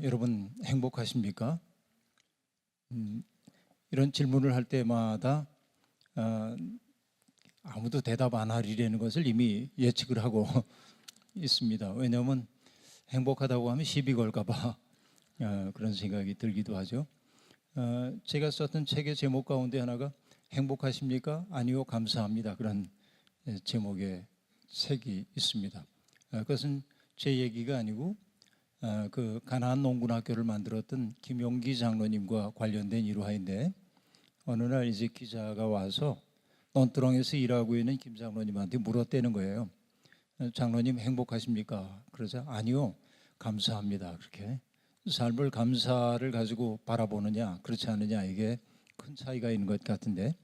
여러분 행복하십니까? 이런 질문을 할 때마다 아무도 대답 안 하리라는 것을 이미 예측을 하고 있습니다. 왜냐하면 행복하다고 하면 시비 걸까 봐 그런 생각이 들기도 하죠. 제가 썼던 책의 제목 가운데 하나가 행복하십니까? 아니요, 감사합니다. 그런 제목의 책이 있습니다. 그것은 제 얘기가 아니고 그 가나안 농군학교를 만들었던 김용기 장로님과 관련된 일화인데, 어느 날 이제 기자가 와서 논두렁에서 일하고 있는 김 장로님한테 물었다는 거예요. 장로님 행복하십니까? 그러자 아니요, 감사합니다. 그렇게 삶을 감사를 가지고 바라보느냐 그렇지 않느냐, 이게 큰 차이가 있는 것 같은데,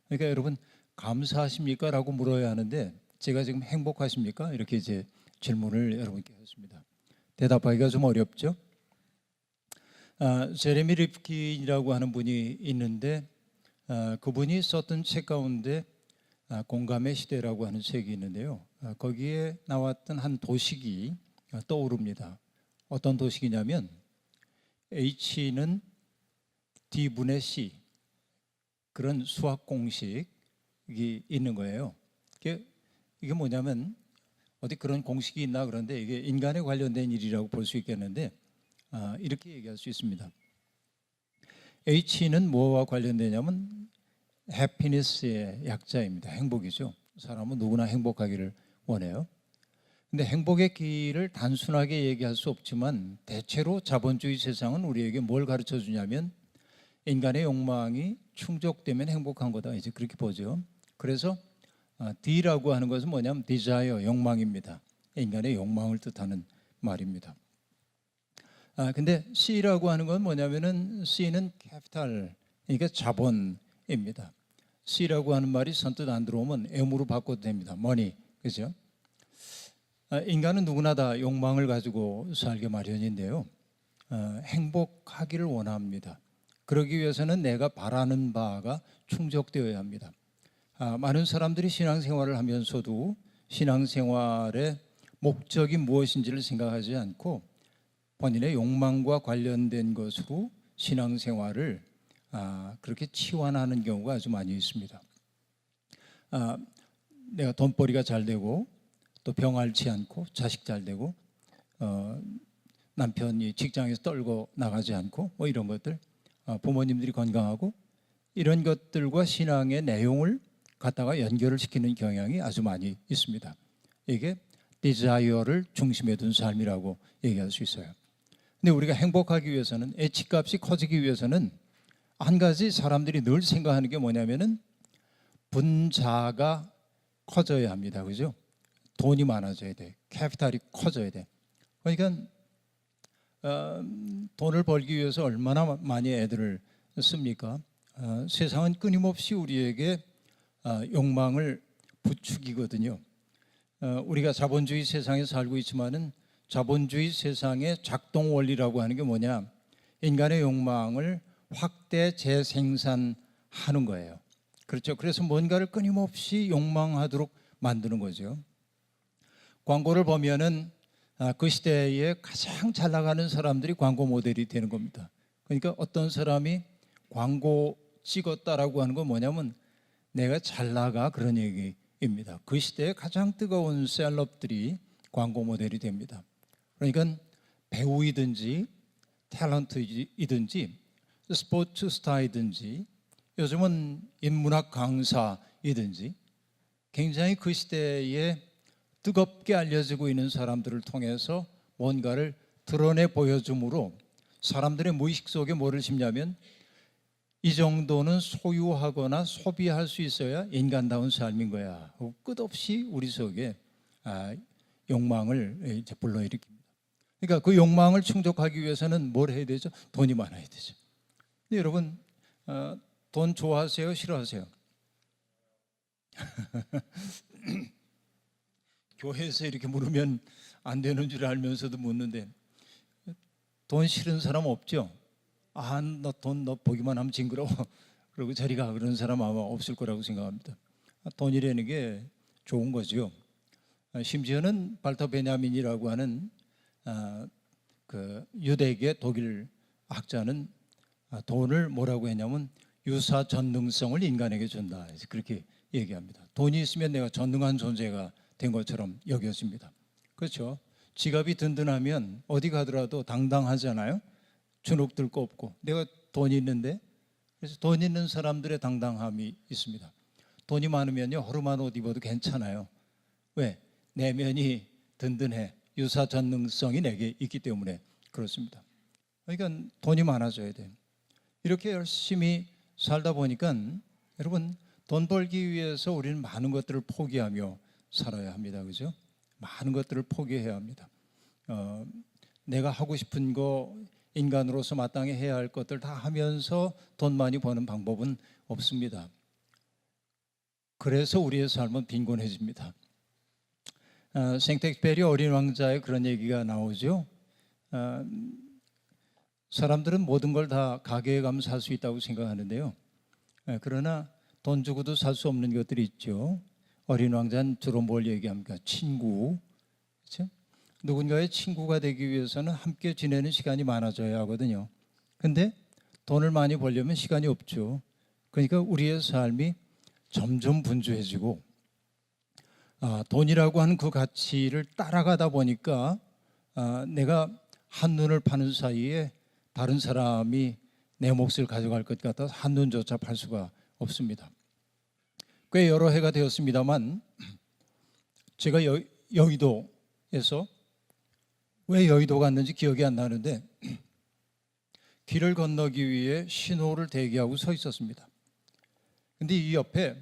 그러니까 여러분 감사하십니까? 라고 물어야 하는데, 제가 지금 행복하십니까? 이렇게 이제 질문을 여러분께 했습니다. 대답하기가 좀 어렵죠. 제레미 립킨이라고 하는 분이 있는데, 그분이 썼던 책 가운데 공감의 시대라고 하는 책이 있는데요. 거기에 나왔던 한 도식이 떠오릅니다. 어떤 도식이냐면 H는 D분의 C, 그런 수학 공식이 있는 거예요. 이게 뭐냐면 어디 그런 공식이 있나, 그런데 이게 인간에 관련된 일이라고 볼 수 있겠는데, 이렇게 얘기할 수 있습니다. H는 뭐와 관련되냐면 해피니스의 약자입니다. 행복이죠. 사람은 누구나 행복하기를 원해요. 근데 행복의 길을 단순하게 얘기할 수 없지만, 대체로 자본주의 세상은 우리에게 뭘 가르쳐 주냐면 인간의 욕망이 충족되면 행복한 거다, 이제 그렇게 보죠. 그래서 D라고 하는 것은 뭐냐면 desire, 욕망입니다. 인간의 욕망을 뜻하는 말입니다. 근데 C라고 하는 건 뭐냐면은 C는 캐피탈, 그러니까 자본입니다. C라고 하는 말이 선뜻 안 들어오면 M으로 바꿔도 됩니다. money, 그죠? 인간은 누구나 다 욕망을 가지고 살게 마련인데요. 행복하기를 원합니다. 그러기 위해서는 내가 바라는 바가 충족되어야 합니다. 많은 사람들이 신앙생활을 하면서도 신앙생활의 목적이 무엇인지를 생각하지 않고 본인의 욕망과 관련된 것으로 신앙생활을 그렇게 치환하는 경우가 아주 많이 있습니다. 내가 돈벌이가 잘 되고 또 병 앓지 않고 자식 잘 되고 남편이 직장에서 떨고 나가지 않고 뭐 이런 것들, 부모님들이 건강하고, 이런 것들과 신앙의 내용을 갖다가 연결을 시키는 경향이 아주 많이 있습니다. 이게 디자이어를 중심에 둔 삶이라고 얘기할 수 있어요. 근데 우리가 행복하기 위해서는, 애치값이 커지기 위해서는 한 가지 사람들이 늘 생각하는 게 뭐냐면은 분자가 커져야 합니다. 그죠? 돈이 많아져야 돼. 캐피탈이 커져야 돼. 그러니까 돈을 벌기 위해서 얼마나 많이 애들을 씁니까? 세상은 끊임없이 우리에게 욕망을 부추기거든요. 우리가 자본주의 세상에 살고 있지만은 자본주의 세상의 작동 원리라고 하는 게 뭐냐? 인간의 욕망을 확대 재생산하는 거예요. 그렇죠? 그래서 뭔가를 끊임없이 욕망하도록 만드는 거죠. 광고를 보면은 그 시대에 가장 잘 나가는 사람들이 광고 모델이 되는 겁니다. 그러니까 어떤 사람이 광고 찍었다라고 하는 건 뭐냐면 내가 잘 나가, 그런 얘기입니다. 그 시대에 가장 뜨거운 셀럽들이 광고 모델이 됩니다. 그러니까 배우이든지 탤런트이든지 스포츠 스타이든지 요즘은 인문학 강사이든지 굉장히 그 시대에 뜨겁게 알려지고 있는 사람들을 통해서 뭔가를 드러내 보여줌으로 사람들의 무의식 속에 뭐를 심냐면 이 정도는 소유하거나 소비할 수 있어야 인간다운 삶인 거야. 끝없이 우리 속에 욕망을 이제 불러일으킵니다. 그러니까 그 욕망을 충족하기 위해서는 뭘 해야 되죠? 돈이 많아야 되죠. 근데 여러분 돈 좋아하세요? 싫어하세요? 교회에서 이렇게 물으면 안 되는 줄 알면서도 묻는데, 돈 싫은 사람 없죠? 너 보기만 하면 징그러워. 그리고 저리 가. 그런 사람 아마 없을 거라고 생각합니다. 돈이라는 게 좋은 거죠. 심지어는 발터 베냐민이라고 하는 그 유대계 독일 학자는 돈을 뭐라고 했냐면 유사 전능성을 인간에게 준다. 그렇게 얘기합니다. 돈이 있으면 내가 전능한 존재가 된 것처럼 여겨집니다. 그렇죠? 지갑이 든든하면 어디 가더라도 당당하잖아요. 주눅들 거 없고. 내가 돈이 있는데, 그래서 돈 있는 사람들의 당당함이 있습니다. 돈이 많으면요 허름한 옷 입어도 괜찮아요. 왜? 내면이 든든해. 유사 전능성이 내게 있기 때문에 그렇습니다. 그러니까 돈이 많아져야 돼요. 이렇게 열심히 살다 보니까 여러분, 돈 벌기 위해서 우리는 많은 것들을 포기하며 살아야 합니다. 그죠? 많은 것들을 포기해야 합니다. 내가 하고 싶은 거, 인간으로서 마땅히 해야 할 것들 다 하면서 돈 많이 버는 방법은 없습니다. 그래서 우리의 삶은 빈곤해집니다. 생텍스페리 어린 왕자의 그런 얘기가 나오죠. 사람들은 모든 걸 다 가게에 가면 살 수 있다고 생각하는데요. 그러나 돈 주고도 살 수 없는 것들이 있죠. 어린 왕자는 주로 뭘 얘기합니까? 친구. 그렇죠? 누군가의 친구가 되기 위해서는 함께 지내는 시간이 많아져야 하거든요. 근데 돈을 많이 벌려면 시간이 없죠. 그러니까 우리의 삶이 점점 분주해지고 돈이라고 하는 그 가치를 따라가다 보니까 내가 한눈을 파는 사이에 다른 사람이 내 몫을 가져갈 것 같아서 한눈조차 팔 수가 없습니다. 꽤 여러 해가 되었습니다만 제가 여의도에서 왜 여의도 갔는지 기억이 안 나는데 길을 건너기 위해 신호를 대기하고 서 있었습니다. 근데 이 옆에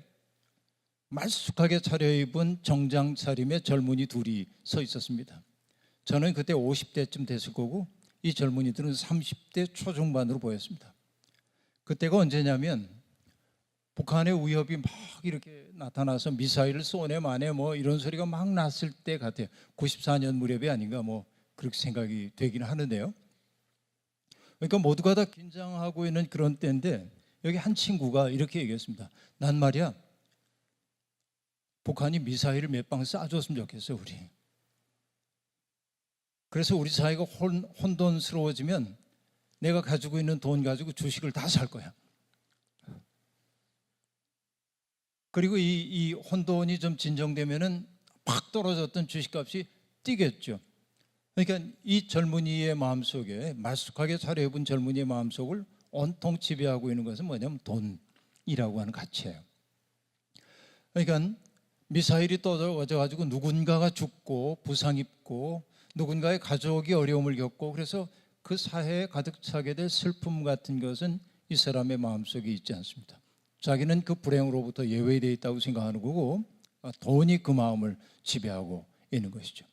말쑥하게 차려입은 정장 차림의 젊은이 둘이 서 있었습니다. 저는 그때 50대쯤 됐을 거고 이 젊은이들은 30대 초중반으로 보였습니다. 그때가 언제냐면 북한의 위협이 막 이렇게 나타나서 미사일을 쏘네 마네 뭐 이런 소리가 막 났을 때 같아요. 94년 무렵이 아닌가 뭐 그렇게 생각이 되긴 하는데요. 그러니까 모두가 다 긴장하고 있는 그런 때인데 여기 한 친구가 이렇게 얘기했습니다. 난 말이야 북한이 미사일을 몇 방 쏴줬으면 좋겠어 우리. 그래서 우리 사회가 혼돈스러워지면 내가 가지고 있는 돈 가지고 주식을 다 살 거야. 그리고 이 혼돈이 좀 진정되면은 팍 떨어졌던 주식값이 뛰겠죠. 그러니까 이 젊은이의 마음속에 말쑥하게 차려입은 젊은이의 마음속을 온통 지배하고 있는 것은 뭐냐면 돈이라고 하는 가치예요. 그러니까 미사일이 떨어져 가지고 누군가가 죽고 부상 입고 누군가의 가족이 어려움을 겪고 그래서 그 사회에 가득 차게 될 슬픔 같은 것은 이 사람의 마음속에 있지 않습니다. 자기는 그 불행으로부터 예외되어 있다고 생각하는 거고 돈이 그 마음을 지배하고 있는 것이죠.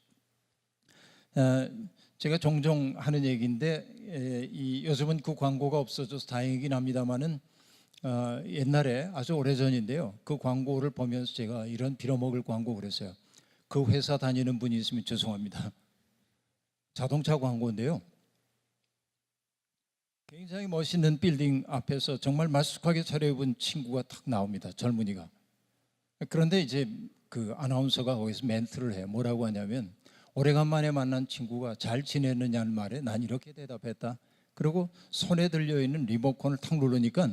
제가 종종 하는 얘기인데 요즘은 그 광고가 없어져서 다행이긴 합니다만은 옛날에 아주 오래전인데요. 그 광고를 보면서 제가 이런 빌어먹을 광고 그랬어요. 그 회사 다니는 분이 있으면 죄송합니다. 자동차 광고인데요. 굉장히 멋있는 빌딩 앞에서 정말 말쑥하게 차려입은 친구가 탁 나옵니다. 젊은이가. 그런데 이제 그 아나운서가 거기서 멘트를 해요. 뭐라고 하냐면 오래간만에 만난 친구가 잘 지냈느냐는 말에 난 이렇게 대답했다. 그리고 손에 들려있는 리모컨을 탁 누르니까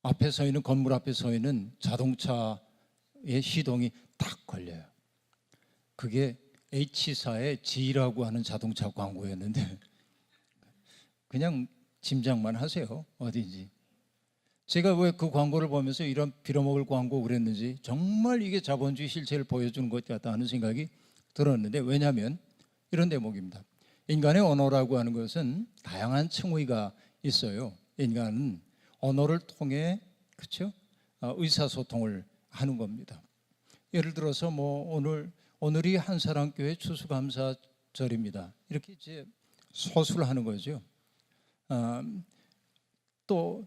앞에 서 있는 건물 앞에 서 있는 자동차의 시동이 딱 걸려요. 그게 H사의 G라고 하는 자동차 광고였는데 그냥 짐작만 하세요. 어딘지. 제가 왜 그 광고를 보면서 이런 빌어먹을 광고 그랬는지 정말 이게 자본주의 실체를 보여주는 것 같다 하는 생각이 들었는데 왜냐하면 이런 대목입니다. 인간의 언어라고 하는 것은 다양한 층위가 있어요. 인간은 언어를 통해 그렇죠? 의사소통을 하는 겁니다. 예를 들어서 뭐 오늘이 한사랑교회 추수감사절입니다. 이렇게 이제 서술을 하는 거죠. 또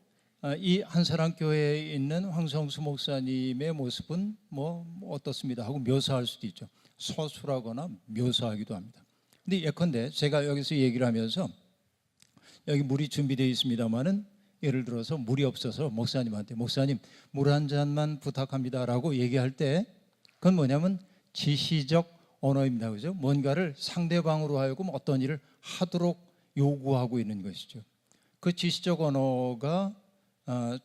이 한사랑교회에 있는 황성수 목사님의 모습은 뭐 어떻습니다 하고 묘사할 수도 있죠. 서술하거나 묘사하기도 합니다. 근데 예컨대 제가 여기서 얘기를 하면서 여기 물이 준비되어 있습니다만은 예를 들어서 물이 없어서 목사님한테 목사님 물 한 잔만 부탁합니다라고 얘기할 때 그건 뭐냐면 지시적 언어입니다. 그죠? 뭔가를 상대방으로 하여금 어떤 일을 하도록 요구하고 있는 것이죠. 그 지시적 언어가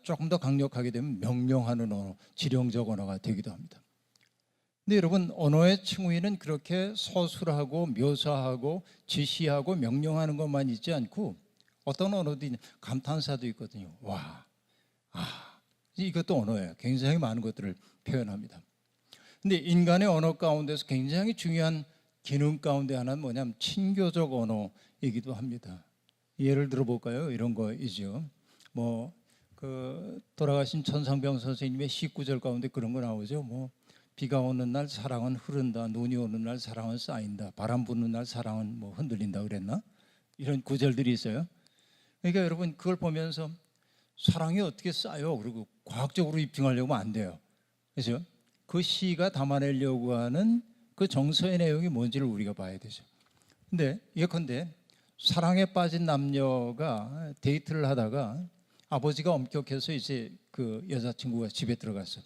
조금 더 강력하게 되면 명령하는 언어, 지령적 언어가 되기도 합니다. 근데 여러분, 언어의 층위는 그렇게 서술하고 묘사하고 지시하고 명령하는 것만 있지 않고 어떤 언어도 있는, 감탄사도 있거든요. 와, 이것도 언어예요. 굉장히 많은 것들을 표현합니다. 근데 인간의 언어 가운데서 굉장히 중요한 기능 가운데 하나는 뭐냐면 친교적 언어이기도 합니다. 예를 들어 볼까요? 이런 거이죠. 돌아가신 천상병 선생님의 19절 가운데 그런 거 나오죠. 비가 오는 날 사랑은 흐른다, 눈이 오는 날 사랑은 쌓인다, 바람 부는 날 사랑은 흔들린다 그랬나? 이런 구절들이 있어요. 그러니까 여러분, 그걸 보면서 사랑이 어떻게 쌓여? 그리고 과학적으로 입증하려고 하면 안 돼요. 그렇죠? 그 시가 담아내려고 하는 그 정서의 내용이 뭔지를 우리가 봐야 되죠. 근데 예컨대 사랑에 빠진 남녀가 데이트를 하다가 아버지가 엄격해서 이제 그 여자친구가 집에 들어갔어요.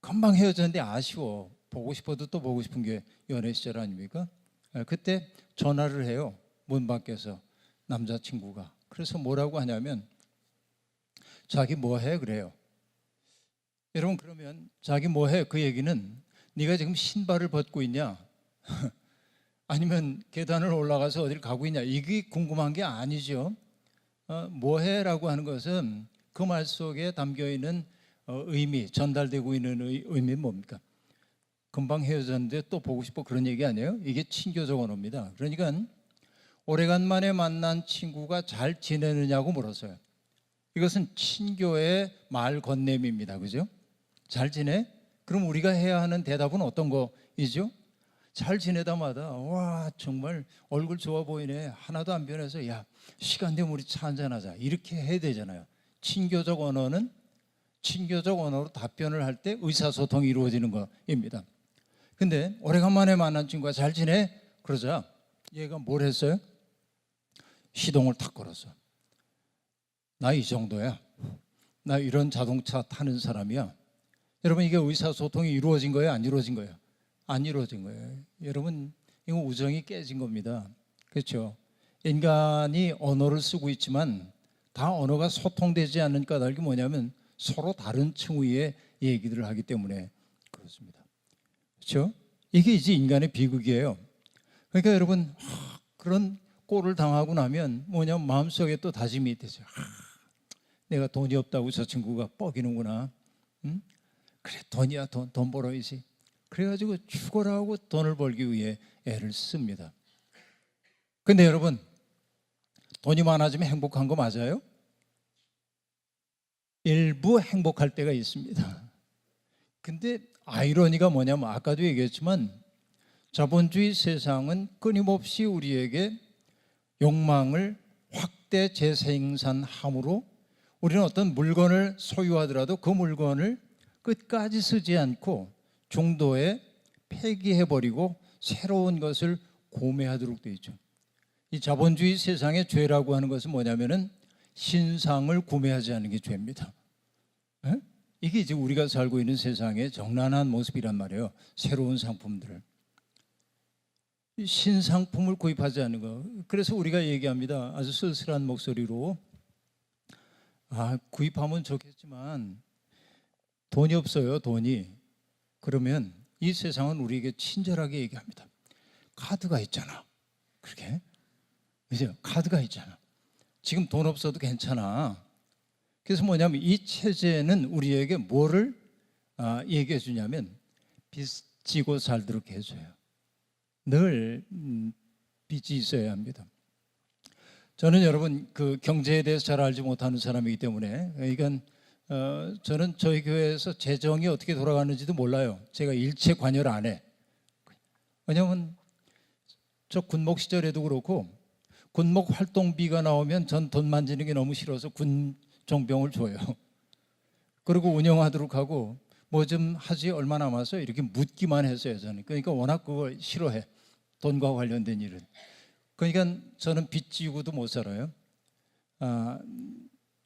금방 헤어졌는데 아쉬워. 보고 싶어도 또 보고 싶은 게 연애 시절 아닙니까? 그때 전화를 해요. 문 밖에서 남자친구가. 그래서 뭐라고 하냐면 자기 뭐해? 그래요. 여러분, 그러면 자기 뭐해? 그 얘기는 네가 지금 신발을 벗고 있냐? 아니면 계단을 올라가서 어디를 가고 있냐? 이게 궁금한 게 아니죠. 뭐해라고 하는 것은 그 말 속에 담겨있는 의미, 전달되고 있는 의미는 뭡니까? 금방 헤어졌는데 또 보고 싶어, 그런 얘기 아니에요? 이게 친교적 언어입니다. 그러니까 오래간만에 만난 친구가 잘 지내느냐고 물었어요. 이것은 친교의 말 건네입니다. 그죠? 잘 지내? 그럼 우리가 해야 하는 대답은 어떤 거이죠? 잘 지내다마다 와, 정말 얼굴 좋아 보이네, 하나도 안 변해서, 야, 시간 되면 우리 차 한잔하자, 이렇게 해야 되잖아요. 친교적 언어는 친교적 언어로 답변을 할 때 의사소통이 이루어지는 것입니다. 근데 오래간만에 만난 친구가 잘 지내? 그러자 얘가 뭘 했어요? 시동을 탁 걸었어. 나 이 정도야. 나 이런 자동차 타는 사람이야. 여러분, 이게 의사소통이 이루어진 거예요? 안 이루어진 거예요? 안 이루어진 거예요. 여러분, 이거 우정이 깨진 겁니다. 그렇죠? 인간이 언어를 쓰고 있지만 다 언어가 소통되지 않는 까닭이 뭐냐면 서로 다른 층위의 얘기들을 하기 때문에 그렇습니다. 그렇죠? 이게 이제 인간의 비극이에요. 그러니까 여러분, 그런 꼴을 당하고 나면 뭐냐면 마음속에 또 다짐이 되죠. 내가 돈이 없다고 저 친구가 뻐기는구나. 응? 그래, 돈이야, 돈 벌어야지. 그래가지고 죽어라 하고 돈을 벌기 위해 애를 씁니다. 근데 여러분, 돈이 많아지면 행복한 거 맞아요? 일부 행복할 때가 있습니다. 근데 아이러니가 뭐냐면 아까도 얘기했지만 자본주의 세상은 끊임없이 우리에게 욕망을 확대 재생산함으로 우리는 어떤 물건을 소유하더라도 그 물건을 끝까지 쓰지 않고 중도에 폐기해버리고 새로운 것을 구매하도록 되어 있죠. 이 자본주의 세상의 죄라고 하는 것은 뭐냐면은 신상을 구매하지 않는 게 죄입니다. 에? 이게 이제 우리가 살고 있는 세상의 정난한 모습이란 말이에요. 새로운 상품들을, 신상품을 구입하지 않는 거. 그래서 우리가 얘기합니다. 아주 쓸쓸한 목소리로, 구입하면 좋겠지만 돈이 없어요. 돈이. 그러면 이 세상은 우리에게 친절하게 얘기합니다. 카드가 있잖아. 그렇게, 그죠? 카드가 있잖아. 지금 돈 없어도 괜찮아. 그래서 뭐냐면 이 체제는 우리에게 뭐를 얘기해 주냐면 빚지고 살도록 해줘요. 늘 빚이 있어야 합니다. 저는 여러분, 그 경제에 대해서 잘 알지 못하는 사람이기 때문에, 그러니까 저는 저희 교회에서 재정이 어떻게 돌아가는지도 몰라요. 제가 일체 관여를 안 해. 왜냐하면 저 군목 시절에도 그렇고 군목 활동비가 나오면 전 돈 만지는 게 너무 싫어서 군 정병을 줘요. 그리고 운영하도록 하고 뭐 좀 하지, 얼마 남아서 이렇게 묻기만 했어요. 저는. 그러니까 워낙 그걸 싫어해, 돈과 관련된 일은. 그러니까 저는 빚 지우고도 못 살아요.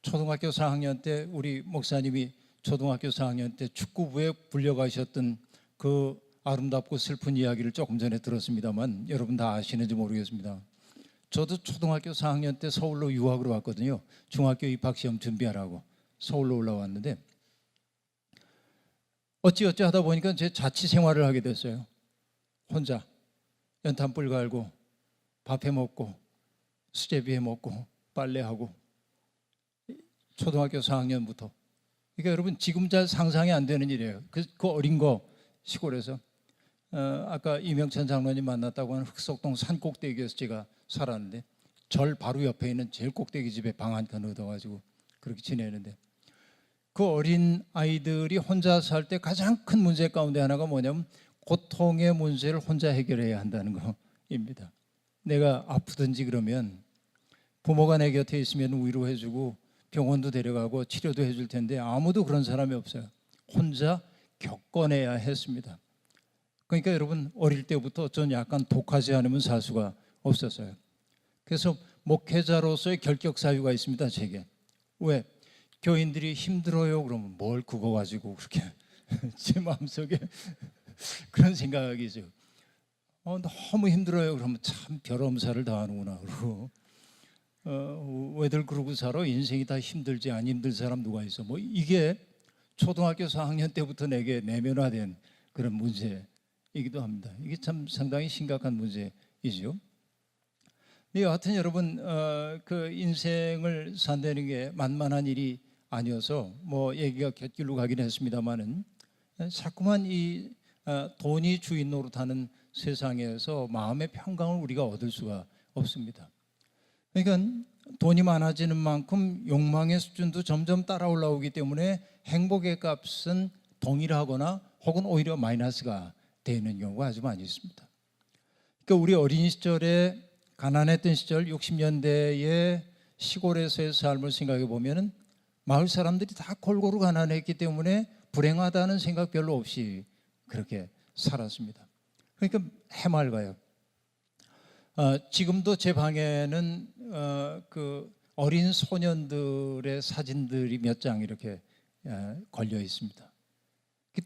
초등학교 4학년 때 우리 목사님이 초등학교 4학년 때 축구부에 불려가셨던 그 아름답고 슬픈 이야기를 조금 전에 들었습니다만 여러분 다 아시는지 모르겠습니다. 저도 초등학교 4학년 때 서울로 유학으로 왔거든요. 중학교 입학시험 준비하라고 서울로 올라왔는데 어찌어찌 하다 보니까 제 자취 생활을 하게 됐어요. 혼자 연탄불 갈고 밥 해 먹고 수제비 해 먹고 빨래하고 초등학교 4학년부터. 그러니까 여러분 지금 잘 상상이 안 되는 일이에요. 그 어린 거 시골에서 아까 이명찬 장로님 만났다고 하는 흑석동 산 꼭대기에서 제가 살았는데 절 바로 옆에 있는 제일 꼭대기 집에 방 한 칸 얻어가지고 그렇게 지내는데 그 어린 아이들이 혼자 살 때 가장 큰 문제 가운데 하나가 뭐냐면 고통의 문제를 혼자 해결해야 한다는 겁니다. 내가 아프든지 그러면 부모가 내 곁에 있으면 위로해주고 병원도 데려가고 치료도 해줄 텐데 아무도 그런 사람이 없어요. 혼자 겪어내야 했습니다. 그러니까 여러분 어릴 때부터 전 약간 독하지 않으면 살 수가 없었어요. 그래서 목회자로서의 결격 사유가 있습니다. 제게. 왜? 교인들이 힘들어요 그러면 뭘 그거 가지고 그렇게 제 마음속에 그런 생각이 있어요. 너무 힘들어요 그러면 참 별엄살을 다 하는구나. 그러고 왜들 그러고 살아? 인생이 다 힘들지 안 힘들 사람 누가 있어? 뭐 이게 초등학교 4학년 때부터 내게 내면화된 그런 문제이기도 합니다. 이게 참 상당히 심각한 문제이죠. 여하튼 여러분 그 인생을 산다는 게 만만한 일이 아니어서 뭐 얘기가 곁길로 가긴 했습니다만은 자꾸만 이 돈이 주인 노릇하는 세상에서 마음의 평강을 우리가 얻을 수가 없습니다. 그러니까 돈이 많아지는 만큼 욕망의 수준도 점점 따라 올라오기 때문에 행복의 값은 동일하거나 혹은 오히려 마이너스가 되는 경우가 아주 많이 있습니다. 그러니까 우리 어린 시절에 가난했던 시절 60년대의 시골에서의 삶을 생각해 보면은 마을 사람들이 다 골고루 가난했기 때문에 불행하다는 생각 별로 없이 그렇게 살았습니다. 그러니까 해맑아요. 지금도 제 방에는 그 어린 소년들의 사진들이 몇 장 이렇게 걸려 있습니다.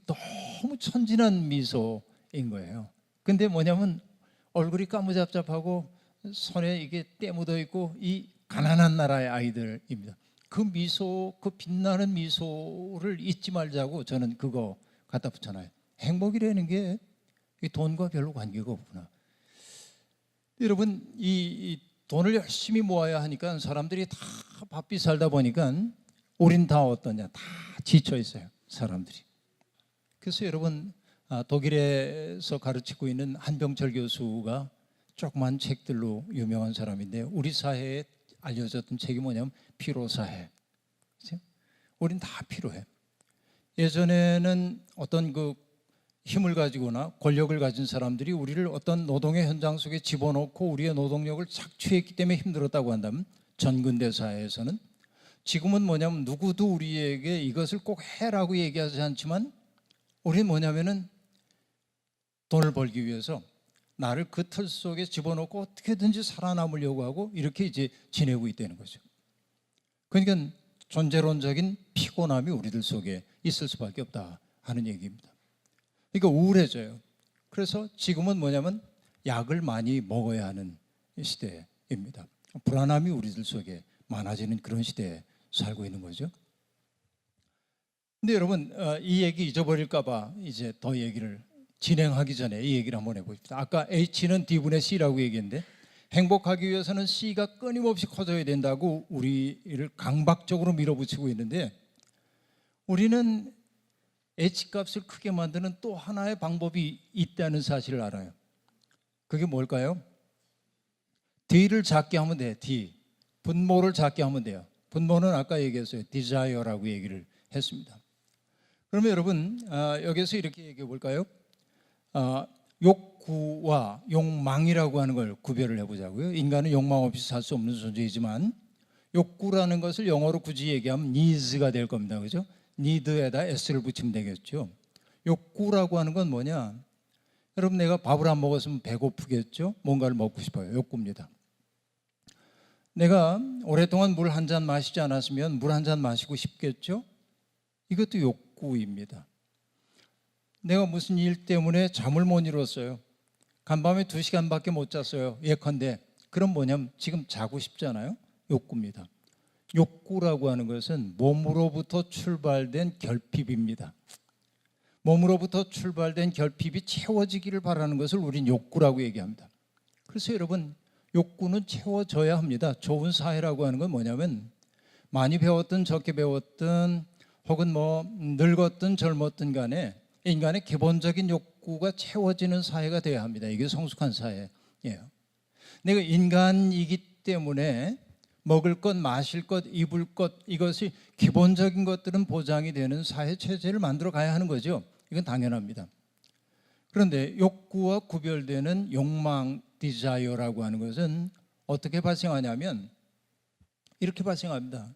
너무 천진한 미소인 거예요. 근데 뭐냐면 얼굴이 까무잡잡하고 손에 이게 때 묻어 있고 이 가난한 나라의 아이들입니다. 그 미소, 그 빛나는 미소를 잊지 말자고 저는 그거 갖다 붙여놔요. 행복이라는 게 돈과 별로 관계가 없구나. 여러분 이 돈을 열심히 모아야 하니까 사람들이 다 바삐 살다 보니까 우린 다 어떠냐, 다 지쳐 있어요 사람들이. 그래서 여러분 독일에서 가르치고 있는 한병철 교수가 조그만 책들로 유명한 사람인데 우리 사회에 알려졌던 책이 뭐냐면 피로사회. 그렇죠? 우린 다 필요해. 예전에는 어떤 그 힘을 가지거나 권력을 가진 사람들이 우리를 어떤 노동의 현장 속에 집어넣고 우리의 노동력을 착취했기 때문에 힘들었다고 한다면 전근대 사회에서는 지금은 뭐냐면 누구도 우리에게 이것을 꼭 해라고 얘기하지 않지만 우리는 뭐냐면은 돈을 벌기 위해서 나를 그 틀 속에 집어넣고 어떻게든지 살아남으려고 하고 이렇게 이제 지내고 있다는 거죠. 그러니까 존재론적인 피곤함이 우리들 속에 있을 수밖에 없다 하는 얘기입니다. 그러니까 우울해져요. 그래서 지금은 뭐냐면 약을 많이 먹어야 하는 시대입니다. 불안함이 우리들 속에 많아지는 그런 시대에 살고 있는 거죠. 근데 여러분 이 얘기 잊어버릴까 봐 이제 더 얘기를 진행하기 전에 이 얘기를 한번 해봅시다. 아까 H는 D분의 C라고 얘기했는데 행복하기 위해서는 C가 끊임없이 커져야 된다고 우리를 강박적으로 밀어붙이고 있는데 우리는 H값을 크게 만드는 또 하나의 방법이 있다는 사실을 알아요. 그게 뭘까요? D를 작게 하면 돼. D. 분모를 작게 하면 돼요. 분모는 아까 얘기했어요. desire라고 얘기를 했습니다. 그러면 여러분 여기서 이렇게 얘기해 볼까요? 욕구와 욕망이라고 하는 걸 구별을 해보자고요. 인간은 욕망 없이 살 수 없는 존재이지만 욕구라는 것을 영어로 굳이 얘기하면 needs가 될 겁니다. 그죠? need에다 s를 붙이면 되겠죠. 욕구라고 하는 건 뭐냐? 여러분 내가 밥을 안 먹었으면 배고프겠죠? 뭔가를 먹고 싶어요. 욕구입니다. 내가 오랫동안 물 한 잔 마시지 않았으면 물 한 잔 마시고 싶겠죠? 이것도 욕구입니다. 내가 무슨 일 때문에 잠을 못 이뤘어요. 간밤에 2시간밖에 못 잤어요. 예컨대. 그럼 뭐냐면 지금 자고 싶잖아요. 욕구입니다. 욕구라고 하는 것은 몸으로부터 출발된 결핍입니다. 몸으로부터 출발된 결핍이 채워지기를 바라는 것을 우린 욕구라고 얘기합니다. 그래서 여러분, 욕구는 채워져야 합니다. 좋은 사회라고 하는 건 뭐냐면 많이 배웠든 적게 배웠든 혹은 뭐 늙었든 젊었든 간에 인간의 기본적인 욕구가 채워지는 사회가 되어야 합니다. 이게 성숙한 사회예요. 내가 인간이기 때문에 먹을 것, 마실 것, 입을 것, 이것이 기본적인 것들은 보장이 되는 사회 체제를 만들어 가야 하는 거죠. 이건 당연합니다. 그런데 욕구와 구별되는 욕망, 디자이어라고 하는 것은 어떻게 발생하냐면 이렇게 발생합니다.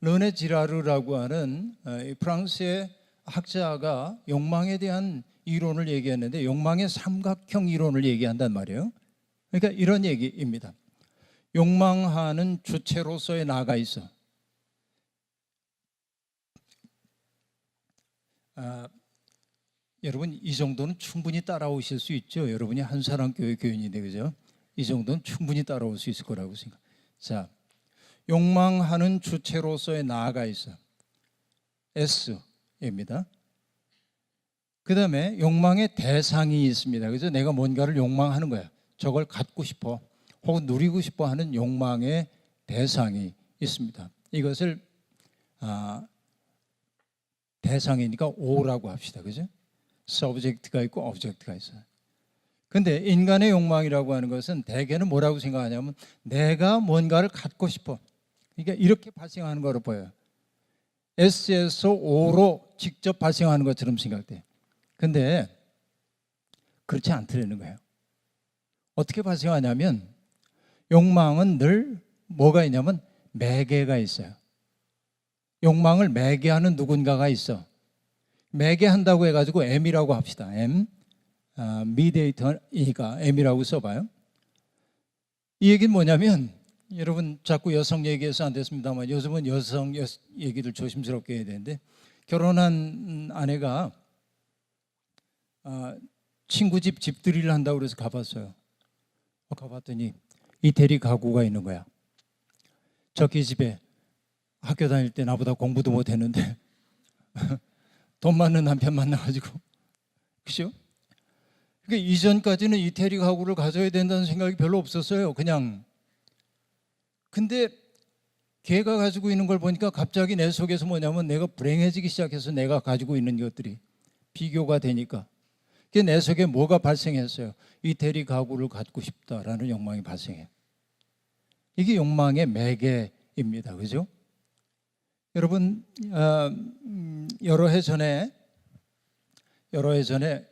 르네 지라르라고 하는 프랑스의 학자가 욕망에 대한 이론을 얘기했는데 욕망의 삼각형 이론을 얘기한단 말이에요. 그러니까 이런 얘기입니다. 욕망하는 주체로서의 나가 있어. 여러분 이 정도는 충분히 따라오실 수 있죠. 여러분이 한사랑교회 교인인데 그죠? 이 정도는 충분히 따라올 수 있을 거라고 생각. 자, 욕망하는 주체로서의 나가 있어. S입니다. 그 다음에 욕망의 대상이 있습니다. 그래서 내가 뭔가를 욕망하는 거야. 저걸 갖고 싶어 혹은 누리고 싶어 하는 욕망의 대상이 있습니다. 이것을 대상이니까 O라고 합시다. 그죠? 서브젝트가 있고 오브젝트가 있어요. 근데 인간의 욕망이라고 하는 것은 대개는 뭐라고 생각하냐면 내가 뭔가를 갖고 싶어. 그러니까 이렇게 발생하는 거로 보여요. S에서 O로 직접 발생하는 것처럼 생각돼. 근데 그렇지 않더라는 거예요. 어떻게 발생하냐면 욕망은 늘 뭐가 있냐면 매개가 있어요. 욕망을 매개하는 누군가가 있어. 매개한다고 해가지고 M이라고 합시다. M, 미디에이터이니까 M이라고 써봐요. 이 얘기는 뭐냐면 여러분 자꾸 여성 얘기해서 안 됐습니다만 요즘은 여성 얘기를 조심스럽게 해야 되는데 결혼한 아내가 친구 집 집들이를 한다고 그래서 가봤어요. 가봤더니 이태리 가구가 있는 거야. 저기 집에 학교 다닐 때 나보다 공부도 못했는데 돈 많은 남편 만나가지고 그죠? 그러니까 이전까지는 이태리 가구를 가져야 된다는 생각이 별로 없었어요. 그냥 근데 걔가 가지고 있는 걸 보니까 갑자기 내 속에서 뭐냐면 내가 불행해지기 시작해서 내가 가지고 있는 것들이 비교가 되니까 그게 내 속에 뭐가 발생했어요? 이태리 가구를 갖고 싶다라는 욕망이 발생해요. 이게 욕망의 매개입니다. 그죠? 여러분 여러 해 전에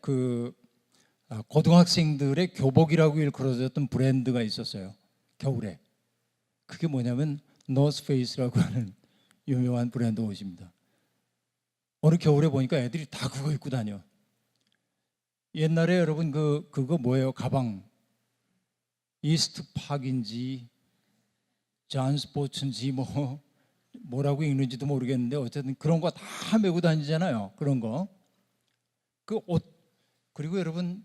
그 고등학생들의 교복이라고 일컬어졌던 브랜드가 있었어요. 겨울에. 그게 뭐냐면 노스페이스라고 하는 유명한 브랜드 옷입니다. 어느 겨울에 보니까 애들이 다 그거 입고 다녀. 옛날에 여러분 그거 뭐예요? 가방 이스트팍인지 잔스포츠인지 뭐라고 읽는지도 모르겠는데 어쨌든 그런 거 다 메고 다니잖아요. 그런 거. 그 옷 그리고 여러분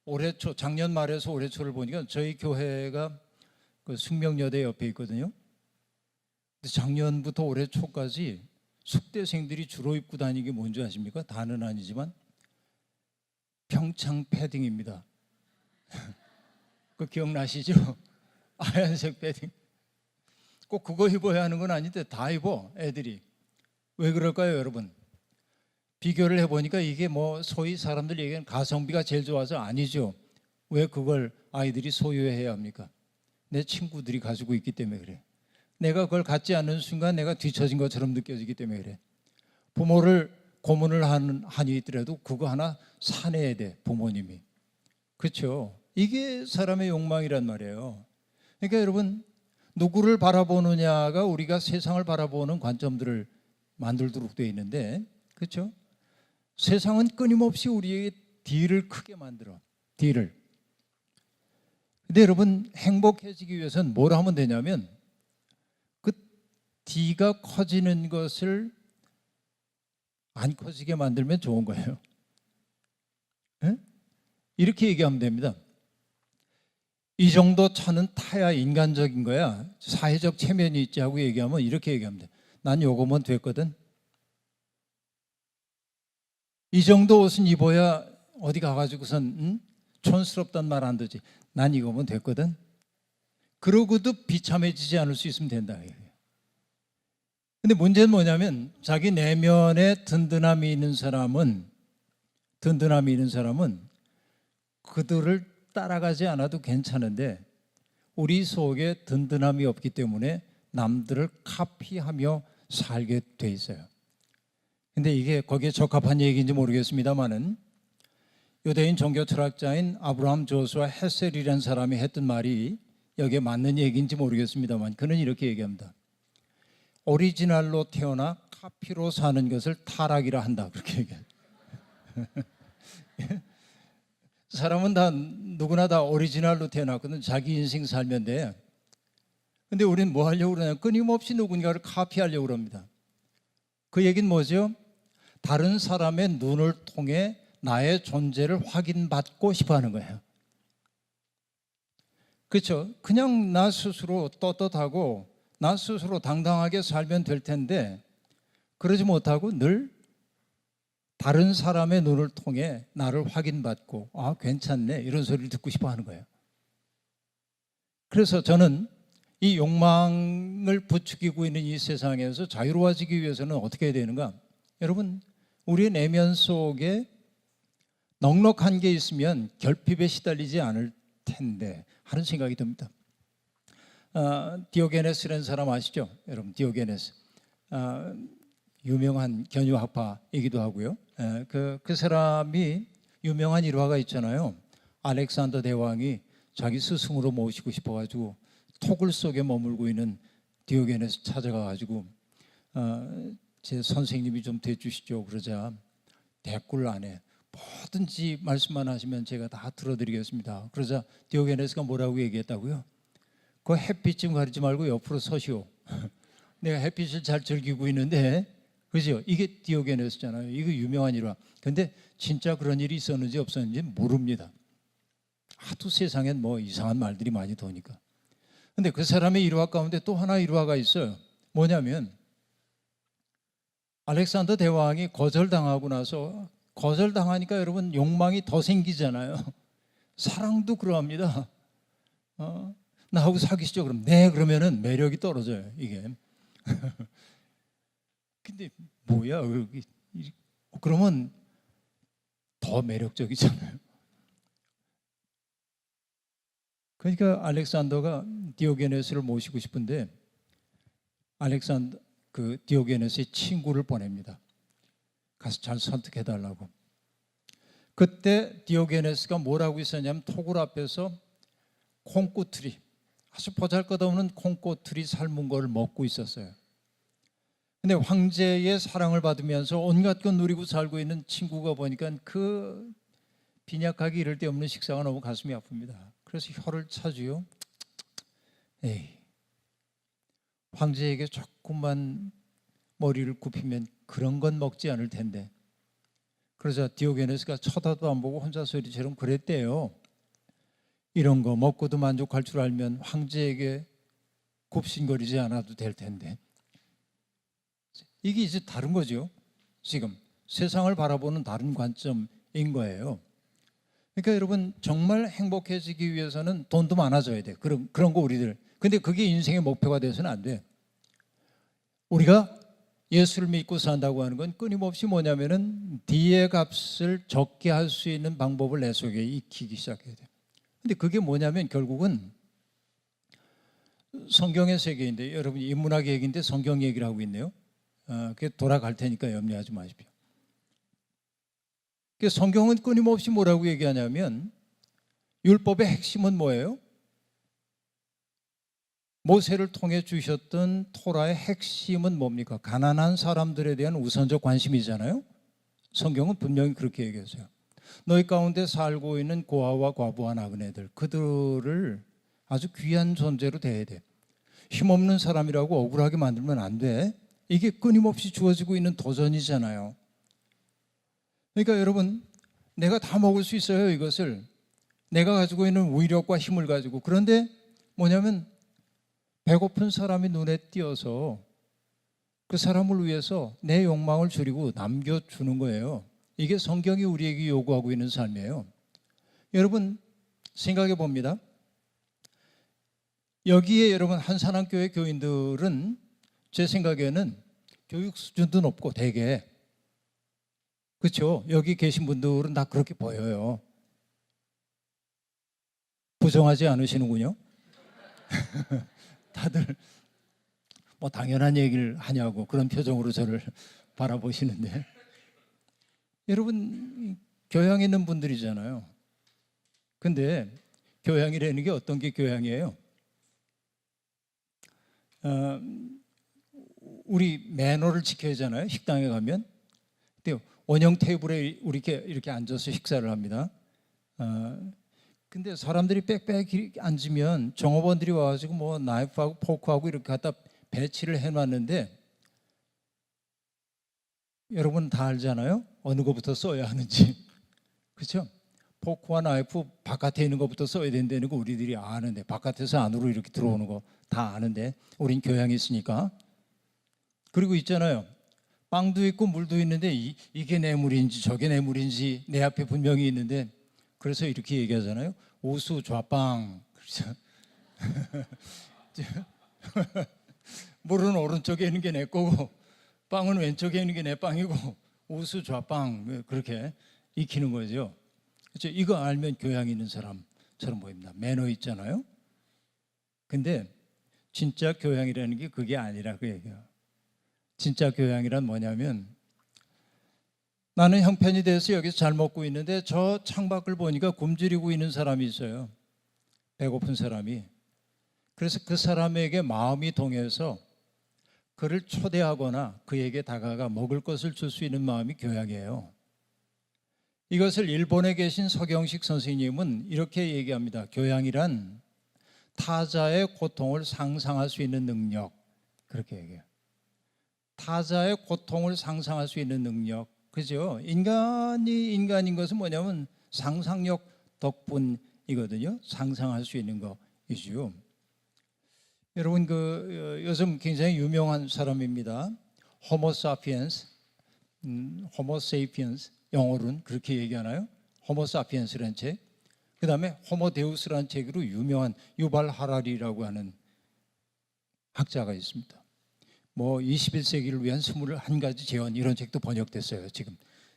올해 초 작년 말에서 올해 초를 보니까 저희 교회가 그 숙명여대 옆에 있거든요. 근데 작년부터 올해 초까지 숙대생들이 주로 입고 다니는 게 뭔지 아십니까? 다는 아니지만 평창 패딩입니다. 그 기억나시죠? 하얀색 패딩. 꼭 그거 입어야 하는 건 아닌데 다 입어 애들이. 왜 그럴까요, 여러분? 비교를 해보니까 이게 뭐 소위 사람들 얘기하는 가성비가 제일 좋아서 아니죠. 왜 그걸 아이들이 소유해야 합니까? 내 친구들이 가지고 있기 때문에 그래. 내가 그걸 갖지 않는 순간 내가 뒤처진 것처럼 느껴지기 때문에 그래. 부모를 고문을 하니 있더라도 그거 하나 사내야 돼, 부모님이. 그렇죠? 이게 사람의 욕망이란 말이에요. 그러니까 여러분 누구를 바라보느냐가 우리가 세상을 바라보는 관점들을 만들도록 되어 있는데 그렇죠? 세상은 끊임없이 우리에게 딜을 크게 만들어. 딜을. 근데 여러분 행복해지기 위해서는 뭘 하면 되냐면 그 D가 커지는 것을 안 커지게 만들면 좋은 거예요. 예? 이렇게 얘기하면 됩니다. 이 정도 차는 타야 인간적인 거야. 사회적 체면이 있지 하고 얘기하면 이렇게 얘기하면 돼. 난 요거면 됐거든. 이 정도 옷은 입어야 어디 가가지고선 촌스럽단 말 안 듣지. 난 이거면 됐거든. 그러고도 비참해지지 않을 수 있으면 된다. 근데 문제는 뭐냐면 자기 내면에 든든함이 있는 사람은 그들을 따라가지 않아도 괜찮은데 우리 속에 든든함이 없기 때문에 남들을 카피하며 살게 돼 있어요. 근데 이게 거기에 적합한 얘기인지 모르겠습니다만은 유대인 종교 철학자인 아브라함 조수아 헤셀이라는 사람이 했던 말이 여기에 맞는 얘기인지 모르겠습니다만 그는 이렇게 얘기합니다. 오리지널로 태어나 카피로 사는 것을 타락이라 한다. 그렇게 얘기해요. 사람은 다 누구나 다 오리지널로 태어났거든. 자기 인생 살면 돼. 근데 우리는 뭐 하려고 그러냐? 끊임없이 누군가를 카피하려고 그럽니다. 그 얘기는 뭐죠? 다른 사람의 눈을 통해 나의 존재를 확인받고 싶어 하는 거예요. 그렇죠? 그냥 나 스스로 떳떳하고 나 스스로 당당하게 살면 될 텐데 그러지 못하고 늘 다른 사람의 눈을 통해 나를 확인받고 아 괜찮네 이런 소리를 듣고 싶어 하는 거예요. 그래서 저는 이 욕망을 부추기고 있는 이 세상에서 자유로워지기 위해서는 어떻게 해야 되는가? 여러분 우리의 내면 속에 넉넉한 게 있으면 결핍에 시달리지 않을 텐데 하는 생각이 듭니다. 디오게네스라는 사람 아시죠? 여러분 디오게네스 유명한 견유학파이기도 하고요. 그 사람이 유명한 일화가 있잖아요. 알렉산더 대왕이 자기 스승으로 모시고 싶어가지고 토굴 속에 머물고 있는 디오게네스 찾아가가지고 제 선생님이 좀 돼주시죠. 그러자 대꾸를 안 해. 뭐든지 말씀만 하시면 제가 다 들어드리겠습니다. 그러자 디오게네스가 뭐라고 얘기했다고요? 그 햇빛 좀 가리지 말고 옆으로 서시오. 내가 햇빛을 잘 즐기고 있는데 그죠? 이게 디오게네스잖아요. 이거 유명한 일화. 근데 진짜 그런 일이 있었는지 없었는지 모릅니다. 하도 세상엔 뭐 이상한 말들이 많이 도니까. 근데 그 사람의 일화 가운데 또 하나 일화가 있어요. 뭐냐면 알렉산더 대왕이 거절당하고 나서 거절당하니까 여러분 욕망이 더 생기잖아요. 사랑도 그러합니다. 나하고 사귀시죠? 그럼 네 그러면은 매력이 떨어져요. 이게. 근데 뭐야? 그러면 더 매력적이잖아요. 그러니까 알렉산더가 디오게네스를 모시고 싶은데 알렉산더 그 디오게네스의 친구를 보냅니다. 가서 잘 선택해 달라고. 그때 디오게네스가 뭐라고 있었냐면 토굴 앞에서 콩꽃틀이 아주 보잘것없는 콩꽃틀이 삶은 걸 먹고 있었어요. 근데 황제의 사랑을 받으면서 온갖 것 누리고 살고 있는 친구가 보니까 그 빈약하기 이를 데 없는 식사가 너무 가슴이 아픕니다. 그래서 혀를 차주요. 에이, 황제에게 조금만 머리를 굽히면 그런 건 먹지 않을 텐데. 그러자 디오게네스가 쳐다도 안 보고 혼자 소리처럼 그랬대요. 이런 거 먹고도 만족할 줄 알면 황제에게 굽신거리지 않아도 될 텐데. 이게 이제 다른 거죠. 지금 세상을 바라보는 다른 관점인 거예요. 그러니까 여러분 정말 행복해지기 위해서는 돈도 많아져야 돼. 그런 거 우리들. 근데 그게 인생의 목표가 돼서는 안 돼. 우리가 예수를 믿고 산다고 하는 건 끊임없이 뭐냐면은 뒤의 값을 적게 할 수 있는 방법을 내 속에 익히기 시작해야 돼. 근데 그게 뭐냐면 결국은 성경의 세계인데 여러분 인문학 얘기인데 성경 얘기를 하고 있네요. 그게 돌아갈 테니까 염려하지 마십시오. 성경은 끊임없이 뭐라고 얘기하냐면 율법의 핵심은 뭐예요? 모세를 통해 주셨던 토라의 핵심은 뭡니까? 가난한 사람들에 대한 우선적 관심이잖아요. 성경은 분명히 그렇게 얘기했어요. 너희 가운데 살고 있는 고아와 과부와 나그네들 그들을 아주 귀한 존재로 대해야 돼. 힘없는 사람이라고 억울하게 만들면 안 돼. 이게 끊임없이 주어지고 있는 도전이잖아요. 그러니까 여러분 내가 다 먹을 수 있어요. 이것을 내가 가지고 있는 위력과 힘을 가지고. 그런데 뭐냐면 배고픈 사람이 눈에 띄어서 그 사람을 위해서 내 욕망을 줄이고 남겨주는 거예요. 이게 성경이 우리에게 요구하고 있는 삶이에요. 여러분 생각해 봅니다. 여기에 여러분 한산한교회 교인들은 제 생각에는 교육 수준도 높고 되게, 그렇죠? 여기 계신 분들은 다 그렇게 보여요. 부정하지 않으시는군요. 다들 뭐 당연한 얘기를 하냐고 그런 표정으로 저를 바라보시는데, 여러분 교양 있는 분들이잖아요. 근데 교양이라는 게 어떤 게 교양이에요? 우리 매너를 지켜야 하잖아요. 식당에 가면. 근데 원형 테이블에 우리 이렇게 앉아서 식사를 합니다. 근데 사람들이 빽빽히 앉으면 종업원들이 와가지고 뭐 나이프하고 포크하고 이렇게 갖다 배치를 해놨는데, 여러분 다 알잖아요. 어느 것부터 써야 하는지. 그렇죠? 포크와 나이프 바깥에 있는 것부터 써야 된다는 거 우리들이 아는데, 바깥에서 안으로 이렇게 들어오는 거 다 아는데 우린 교양이 있으니까. 그리고 있잖아요. 빵도 있고 물도 있는데 이게 뇌물인지 저게 뇌물인지 내 앞에 분명히 있는데, 그래서 이렇게 얘기하잖아요. 우수 좌빵. 그렇죠? 물은 오른쪽에 있는 게 내 거고 빵은 왼쪽에 있는 게 내 빵이고 우수 좌빵, 그렇게 익히는 거죠. 그렇죠? 이거 알면 교양 있는 사람처럼 보입니다. 매너 있잖아요. 근데 진짜 교양이라는 게 그게 아니라 그 얘기예요. 진짜 교양이란 뭐냐면, 나는 형편이 돼서 여기서 잘 먹고 있는데 저 창밖을 보니까 굶주리고 있는 사람이 있어요. 배고픈 사람이. 그래서 그 사람에게 마음이 동해서 그를 초대하거나 그에게 다가가 먹을 것을 줄 수 있는 마음이 교양이에요. 이것을 일본에 계신 서경식 선생님은 이렇게 얘기합니다. 교양이란 타자의 고통을 상상할 수 있는 능력, 그렇게 얘기해요. 타자의 고통을 상상할 수 있는 능력. 그죠? 인간이 인간인 것은 뭐냐면 상상력 덕분이거든요. 상상할 수 있는 것이죠. 여러분 요즘 굉장히 유명한 사람입니다. 호모사피엔스, 호모세이피엔스, 영어로는 그렇게 얘기하나요? 호모사피엔스라는 책. 그 다음에 호모데우스라는 책으로 유명한 유발 하라리라고 하는 학자가 있습니다. 뭐 21세기를 위한 21가지 재원, 이런 책도 번역됐어요. 지금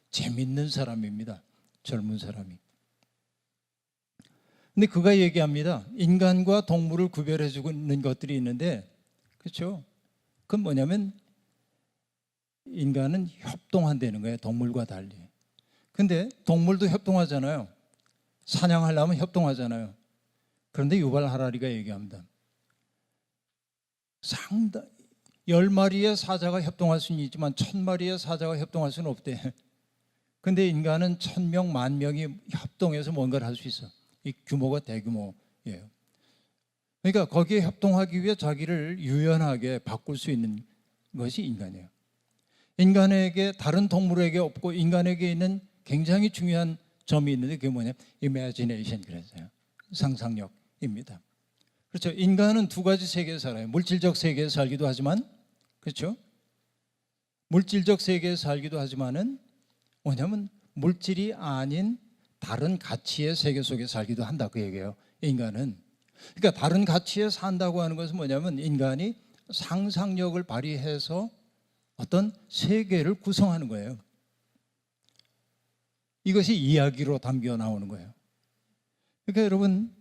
재밌는 사람입니다. 젊은 사람이. 근데 그가 얘기합니다. 인간과 동물을 구별해 주고 있는 것들이 있는데, 그렇죠? 그건 뭐냐면 인간은 협동한다는 거예요. 동물과 달리. 근데 동물도 협동하잖아요. 사냥하려면 협동하잖아요. 그런데 유발 하라리가 얘기합니다. 10마리의 사자가 협동할 수는 있지만 1000마리의 사자가 협동할 수는 없대. 근데 인간은 1000명, 10,000명이 협동해서 뭔가를 할 수 있어. 이 규모가 대규모예요. 그러니까 거기에 협동하기 위해 자기를 유연하게 바꿀 수 있는 것이 인간이에요. 인간에게, 다른 동물에게 없고 인간에게 있는 굉장히 중요한 점이 있는데, 그게 뭐냐면 imagination, 그래서요. 상상력입니다. 그렇죠. 인간은 두 가지 세계에 살아요. 물질적 세계에 살기도 하지만, 그렇죠? 물질적 세계에 살기도 하지만은 뭐냐면 물질이 아닌 다른 가치의 세계 속에 살기도 한다, 그 얘기예요. 인간은. 그러니까 다른 가치에 산다고 하는 것은 뭐냐면 인간이 상상력을 발휘해서 어떤 세계를 구성하는 거예요. 이것이 이야기로 담겨 나오는 거예요. 그러니까 여러분,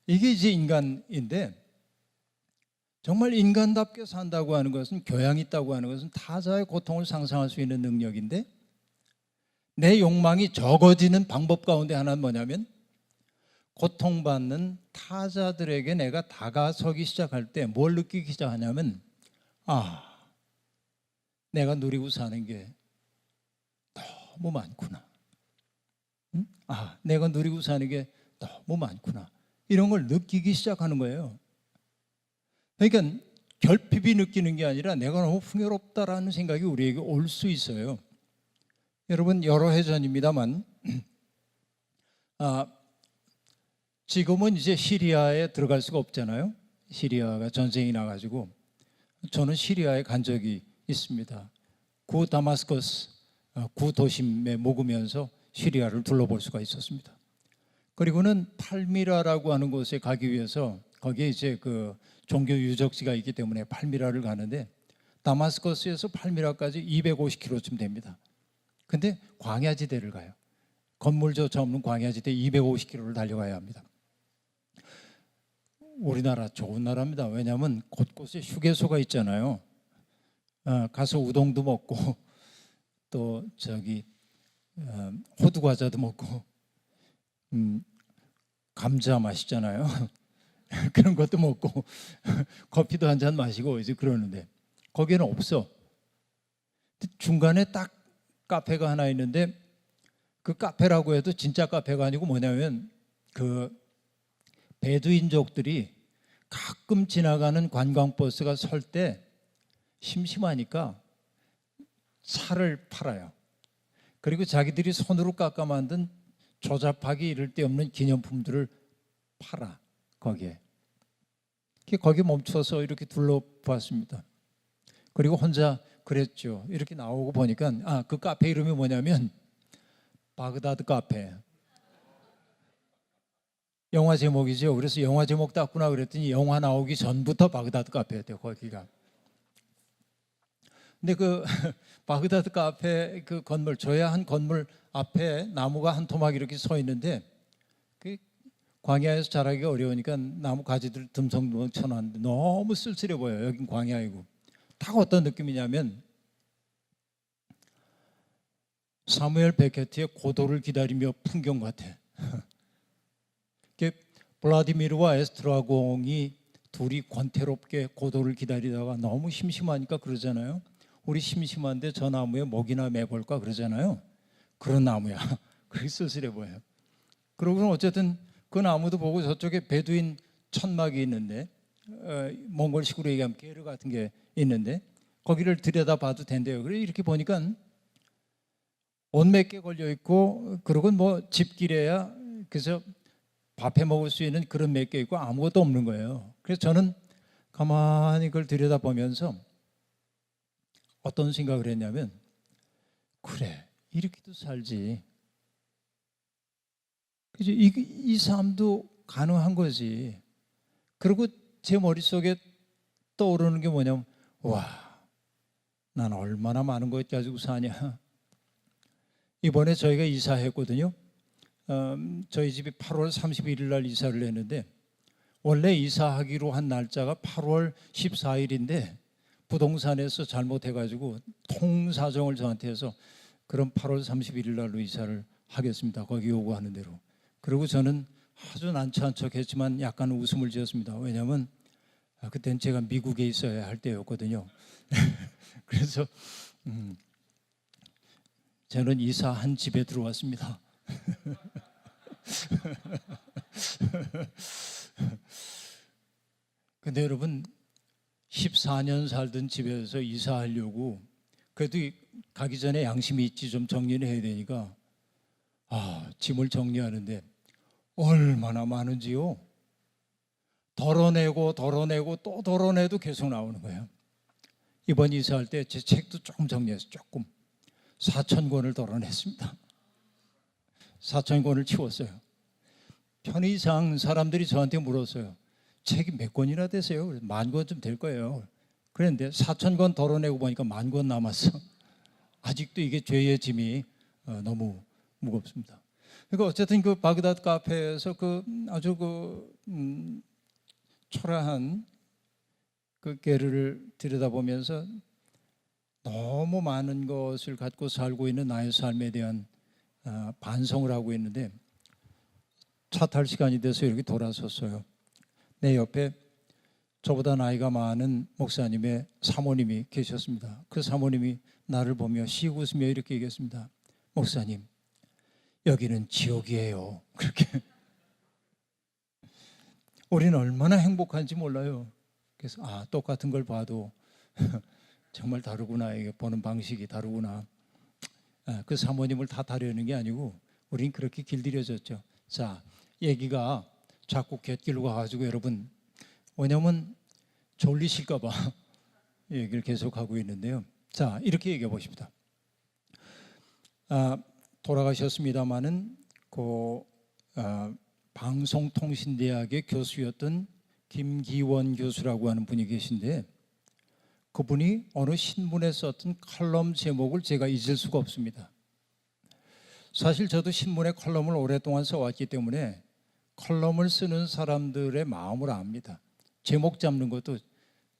이게 이제 인간인데, 정말 인간답게 산다고 하는 것은, 교양이 있다고 하는 것은 타자의 고통을 상상할 수 있는 능력인데, 내 욕망이 적어지는 방법 가운데 하나는 뭐냐면, 고통받는 타자들에게 내가 다가서기 시작할 때 뭘 느끼기 시작하냐면, 내가 누리고 사는 게 너무 많구나. 내가 누리고 사는 게 너무 많구나. 이런 걸 느끼기 시작하는 거예요. 그러니까 결핍이 느끼는 게 아니라 내가 너무 풍요롭다라는 생각이 우리에게 올 수 있어요. 여러분, 여러 해 전입니다만 아, 지금은 이제 시리아에 들어갈 수가 없잖아요. 시리아가 전쟁이 나가지고 저는 시리아에 간 적이 있습니다. 구 다마스커스 구 도심에 묵으면서 시리아를 둘러볼 수가 있었습니다. 그리고는 팔미라라고 하는 곳에 가기 위해서 거기에 이제 그 종교 유적지가 있기 때문에 팔미라를 가는데 다마스커스에서 팔미라까지 250km쯤 됩니다. 근데 광야지대를 가요. 건물조차 없는 광야지대 250km를 달려가야 합니다. 우리나라 좋은 나라입니다. 왜냐하면 곳곳에 휴게소가 있잖아요. 가서 우동도 먹고 또 저기 호두 과자도 먹고 감자 맛있잖아요. 그런 것도 먹고 커피도 한 잔 마시고 이제 그러는데 거기는 없어. 중간에 딱 카페가 하나 있는데 그 카페라고 해도 진짜 카페가 아니고 뭐냐면 그 베두인족들이 가끔 지나가는 관광버스가 설 때 심심하니까 차를 팔아요. 그리고 자기들이 손으로 깎아 만든 조잡하기 이를 데 없는 기념품들을 팔아 거기에. 거기 멈춰서 이렇게 둘러봤습니다. 그리고 혼자 그랬죠. 이렇게 나오고 보니까 그 카페 이름이 뭐냐면 바그다드 카페. 영화 제목이죠. 그래서 영화 제목 땄구나 그랬더니 영화 나오기 전부터 바그다드 카페였대요. 거기가. 근데 그 바그다드 카페 그 건물 줘야 한 건물 앞에 나무가 한 토막 이렇게 서 있는데 그 광야에서 자라기가 어려우니까 나무 가지들 듬성듬성 쳐놨는데 너무 쓸쓸해 보여요. 여긴 광야이고. 딱 어떤 느낌이냐면 사무엘 베케트의 고도를 기다리며 풍경 같아. 블라디미르와 에스트라공이 둘이 권태롭게 고도를 기다리다가 너무 심심하니까 그러잖아요. 우리 심심한데 저 나무에 목이나 매볼까 그러잖아요. 그런 나무야. 그렇게 쓸쓸해 보여요. 그러고는 어쨌든 그 나무도 보고 저쪽에 베두인 천막이 있는데 몽골식으로 얘기하면 게르 같은 게 있는데 거기를 들여다봐도 된대요. 그래 이렇게 보니까 옷 몇 개 걸려 있고 그러고 뭐 집길에야 그래서 밥해 먹을 수 있는 그런 몇 개 있고 아무것도 없는 거예요. 그래서 저는 가만히 그걸 들여다보면서 어떤 생각을 했냐면 그래 이렇게도 살지. 그죠? 이 삶도 가능한 거지. 그리고 제 머릿속에 떠오르는 게 뭐냐면 와, 난 얼마나 많은 것 가지고 사냐. 이번에 저희가 이사했거든요. 저희 집이 8월 31일 날 이사를 했는데 원래 이사하기로 한 날짜가 8월 14일인데 부동산에서 잘못해가지고 통사정을 저한테 해서 그럼 8월 31일 날로 이사를 하겠습니다. 거기 요구하는 대로. 그리고 저는 아주 난처한 척했지만 약간 웃음을 지었습니다. 왜냐하면 그때는 제가 미국에 있어야 할 때였거든요. 그래서 저는 이사한 집에 들어왔습니다. 근데 여러분 14년 살던 집에서 이사하려고 그래도 가기 전에 양심이 있지 좀 정리를 해야 되니까 짐을 정리하는데 얼마나 많은지요. 덜어내고 또 덜어내도 계속 나오는 거예요. 이번 이사할 때 제 책도 조금 정리해서 조금 4,000권을 덜어냈습니다. 4,000권을 치웠어요. 편의상 사람들이 저한테 물었어요. 책이 몇 권이나 되세요? 10,000권쯤 될 거예요. 그런데 4,000권 덜어내고 보니까 10,000권 남았어. 아직도 이게 죄의 짐이 너무 무겁습니다. 그러니까 어쨌든 그 바그다드 카페에서 그 아주 초라한 그 게르를 들여다보면서 너무 많은 것을 갖고 살고 있는 나의 삶에 대한 반성을 하고 있는데 차 탈 시간이 돼서 이렇게 돌아섰어요. 내 옆에 저보다 나이가 많은 목사님의 사모님이 계셨습니다. 그 사모님이 나를 보며 씩 웃으며 이렇게 얘기했습니다. 목사님, 여기는 지옥이에요. 그렇게. 우리는 얼마나 행복한지 몰라요. 그래서 똑같은 걸 봐도 정말 다르구나. 이게 보는 방식이 다르구나. 그 사모님을 탓하려는 게 아니고 우린 그렇게 길들여졌죠. 자, 얘기가 자꾸 곁길로 가가지고 여러분 왜냐면 졸리실까 봐 얘기를 계속하고 있는데요. 자, 이렇게 얘기해 보십니다. 돌아가셨습니다마는 그 방송통신대학의 교수였던 김기원 교수라고 하는 분이 계신데 그분이 어느 신문에 썼던 칼럼 제목을 제가 잊을 수가 없습니다. 사실 저도 신문에 컬럼을 오랫동안 써왔기 때문에 컬럼을 쓰는 사람들의 마음을 압니다. 제목 잡는 것도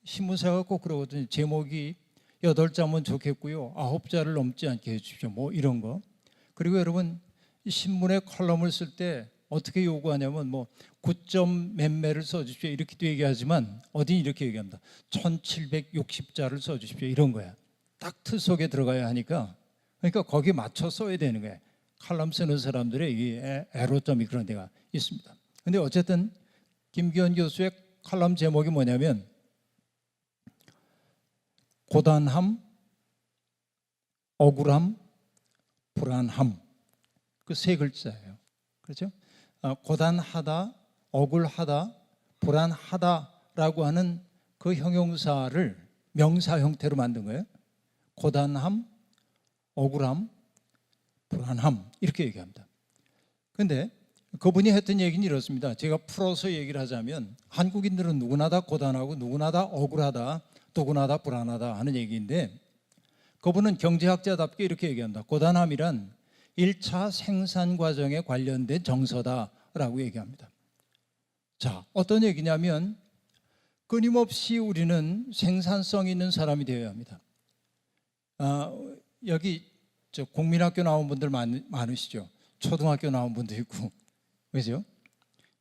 신문사가 꼭 그러거든요. 제목이 8자면 좋겠고요. 9자를 넘지 않게 해주십시오. 뭐 이런 거. 그리고 여러분 신문에 컬럼을 쓸 때 어떻게 요구하냐면 뭐 9점 몇몇을 써주십시오. 이렇게도 얘기하지만 어딘 이렇게 얘기합니다. 1760자를 써주십시오. 이런 거야. 딱 틀 속에 들어가야 하니까 그러니까 거기에 맞춰 써야 되는 거예요. 칼럼 쓰는 사람들의 이 애로점이 그런 데가 있습니다. 근데 어쨌든 김기현 교수의 칼럼 제목이 뭐냐면 고단함, 억울함, 불안함 그 세 글자예요. 그렇죠? 고단하다, 억울하다, 불안하다라고 하는 그 형용사를 명사 형태로 만든 거예요. 고단함, 억울함, 불안함 이렇게 얘기합니다. 그런데 그분이 했던 얘기는 이렇습니다. 제가 풀어서 얘기를 하자면 한국인들은 누구나 다 고단하고 누구나 다 억울하다, 누구나 다 불안하다 하는 얘기인데 그분은 경제학자답게 이렇게 얘기합니다. 고단함이란 1차 생산 과정에 관련된 정서다라고 얘기합니다. 자, 어떤 얘기냐면 끊임없이 우리는 생산성 있는 사람이 되어야 합니다. 여기 국민학교 나온 분들 많으시죠? 초등학교 나온 분도 있고, 그죠?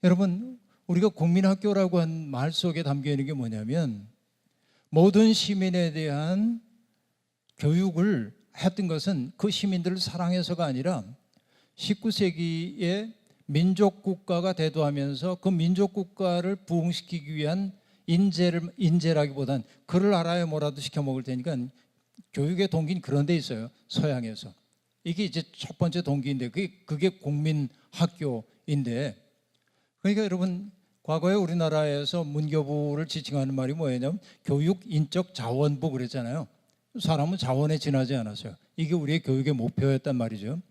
여러분, 우리가 국민학교라고 한 말 속에 담겨 있는 게 뭐냐면 모든 시민에 대한 교육을 했던 것은 그 시민들을 사랑해서가 아니라 19세기에 민족국가가 대도하면서 그 민족국가를 부흥시키기 위한 인재라기보단 그를 알아야 뭐라도 시켜 먹을 테니까 교육의 동기는 그런 데 있어요. 서양에서. 이게 이제 첫 번째 동기인데 그게 국민학교인데 그러니까 여러분 과거에 우리나라에서 문교부를 지칭하는 말이 뭐냐면 교육 인적 자원부 그랬잖아요. 사람은 자원에 지나지 않았어요. 이게 우리의 교육의 목표였단 말이죠.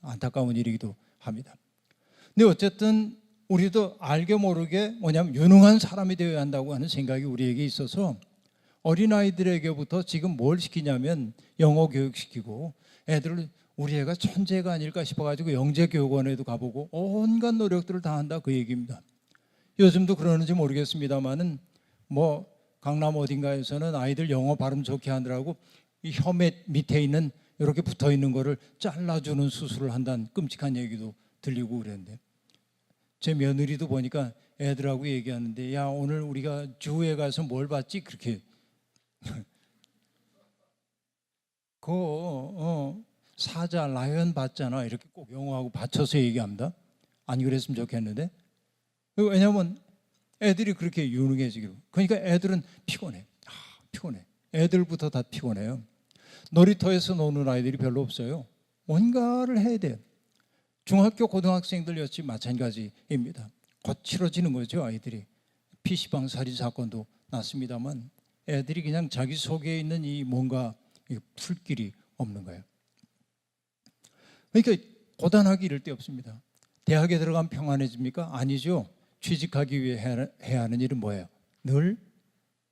안타까운 일이기도 합니다. 근데 어쨌든 우리도 알게 모르게 뭐냐면 유능한 사람이 되어야 한다고 하는 생각이 우리에게 있어서 어린아이들에게부터 지금 뭘 시키냐면 영어 교육 시키고 애들을 우리 애가 천재가 아닐까 싶어가지고 영재교육원에도 가보고 온갖 노력들을 다 한다 그 얘기입니다. 요즘도 그러는지 모르겠습니다만은 뭐 강남 어딘가에서는 아이들 영어 발음 좋게 하느라고 이 혀 밑에 있는 이렇게 붙어 있는 거를 잘라주는 수술을 한다는 끔찍한 얘기도 들리고 그랬는데 제 며느리도 보니까 애들하고 얘기하는데 야 오늘 우리가 주에 가서 뭘 봤지 그렇게 사자 라이언 봤잖아 이렇게 꼭 영어하고 받쳐서 얘기합니다. 안 그랬으면 좋겠는데 왜냐하면 애들이 그렇게 유능해지기로 그러니까 애들은 피곤해. 피곤해. 애들부터 다 피곤해요. 놀이터에서 노는 아이들이 별로 없어요. 뭔가를 해야 돼요. 중학교 고등학생들 역시 마찬가지입니다. 곧 치러지는 거죠 아이들이. PC방 살인 사건도 났습니다만 애들이 그냥 자기 속에 있는 이 뭔가 풀 길이 없는 거예요. 그러니까 고단하기 이럴 데 없습니다. 대학에 들어가면 평안해집니까? 아니죠. 취직하기 위해 해야 하는 일은 뭐예요? 늘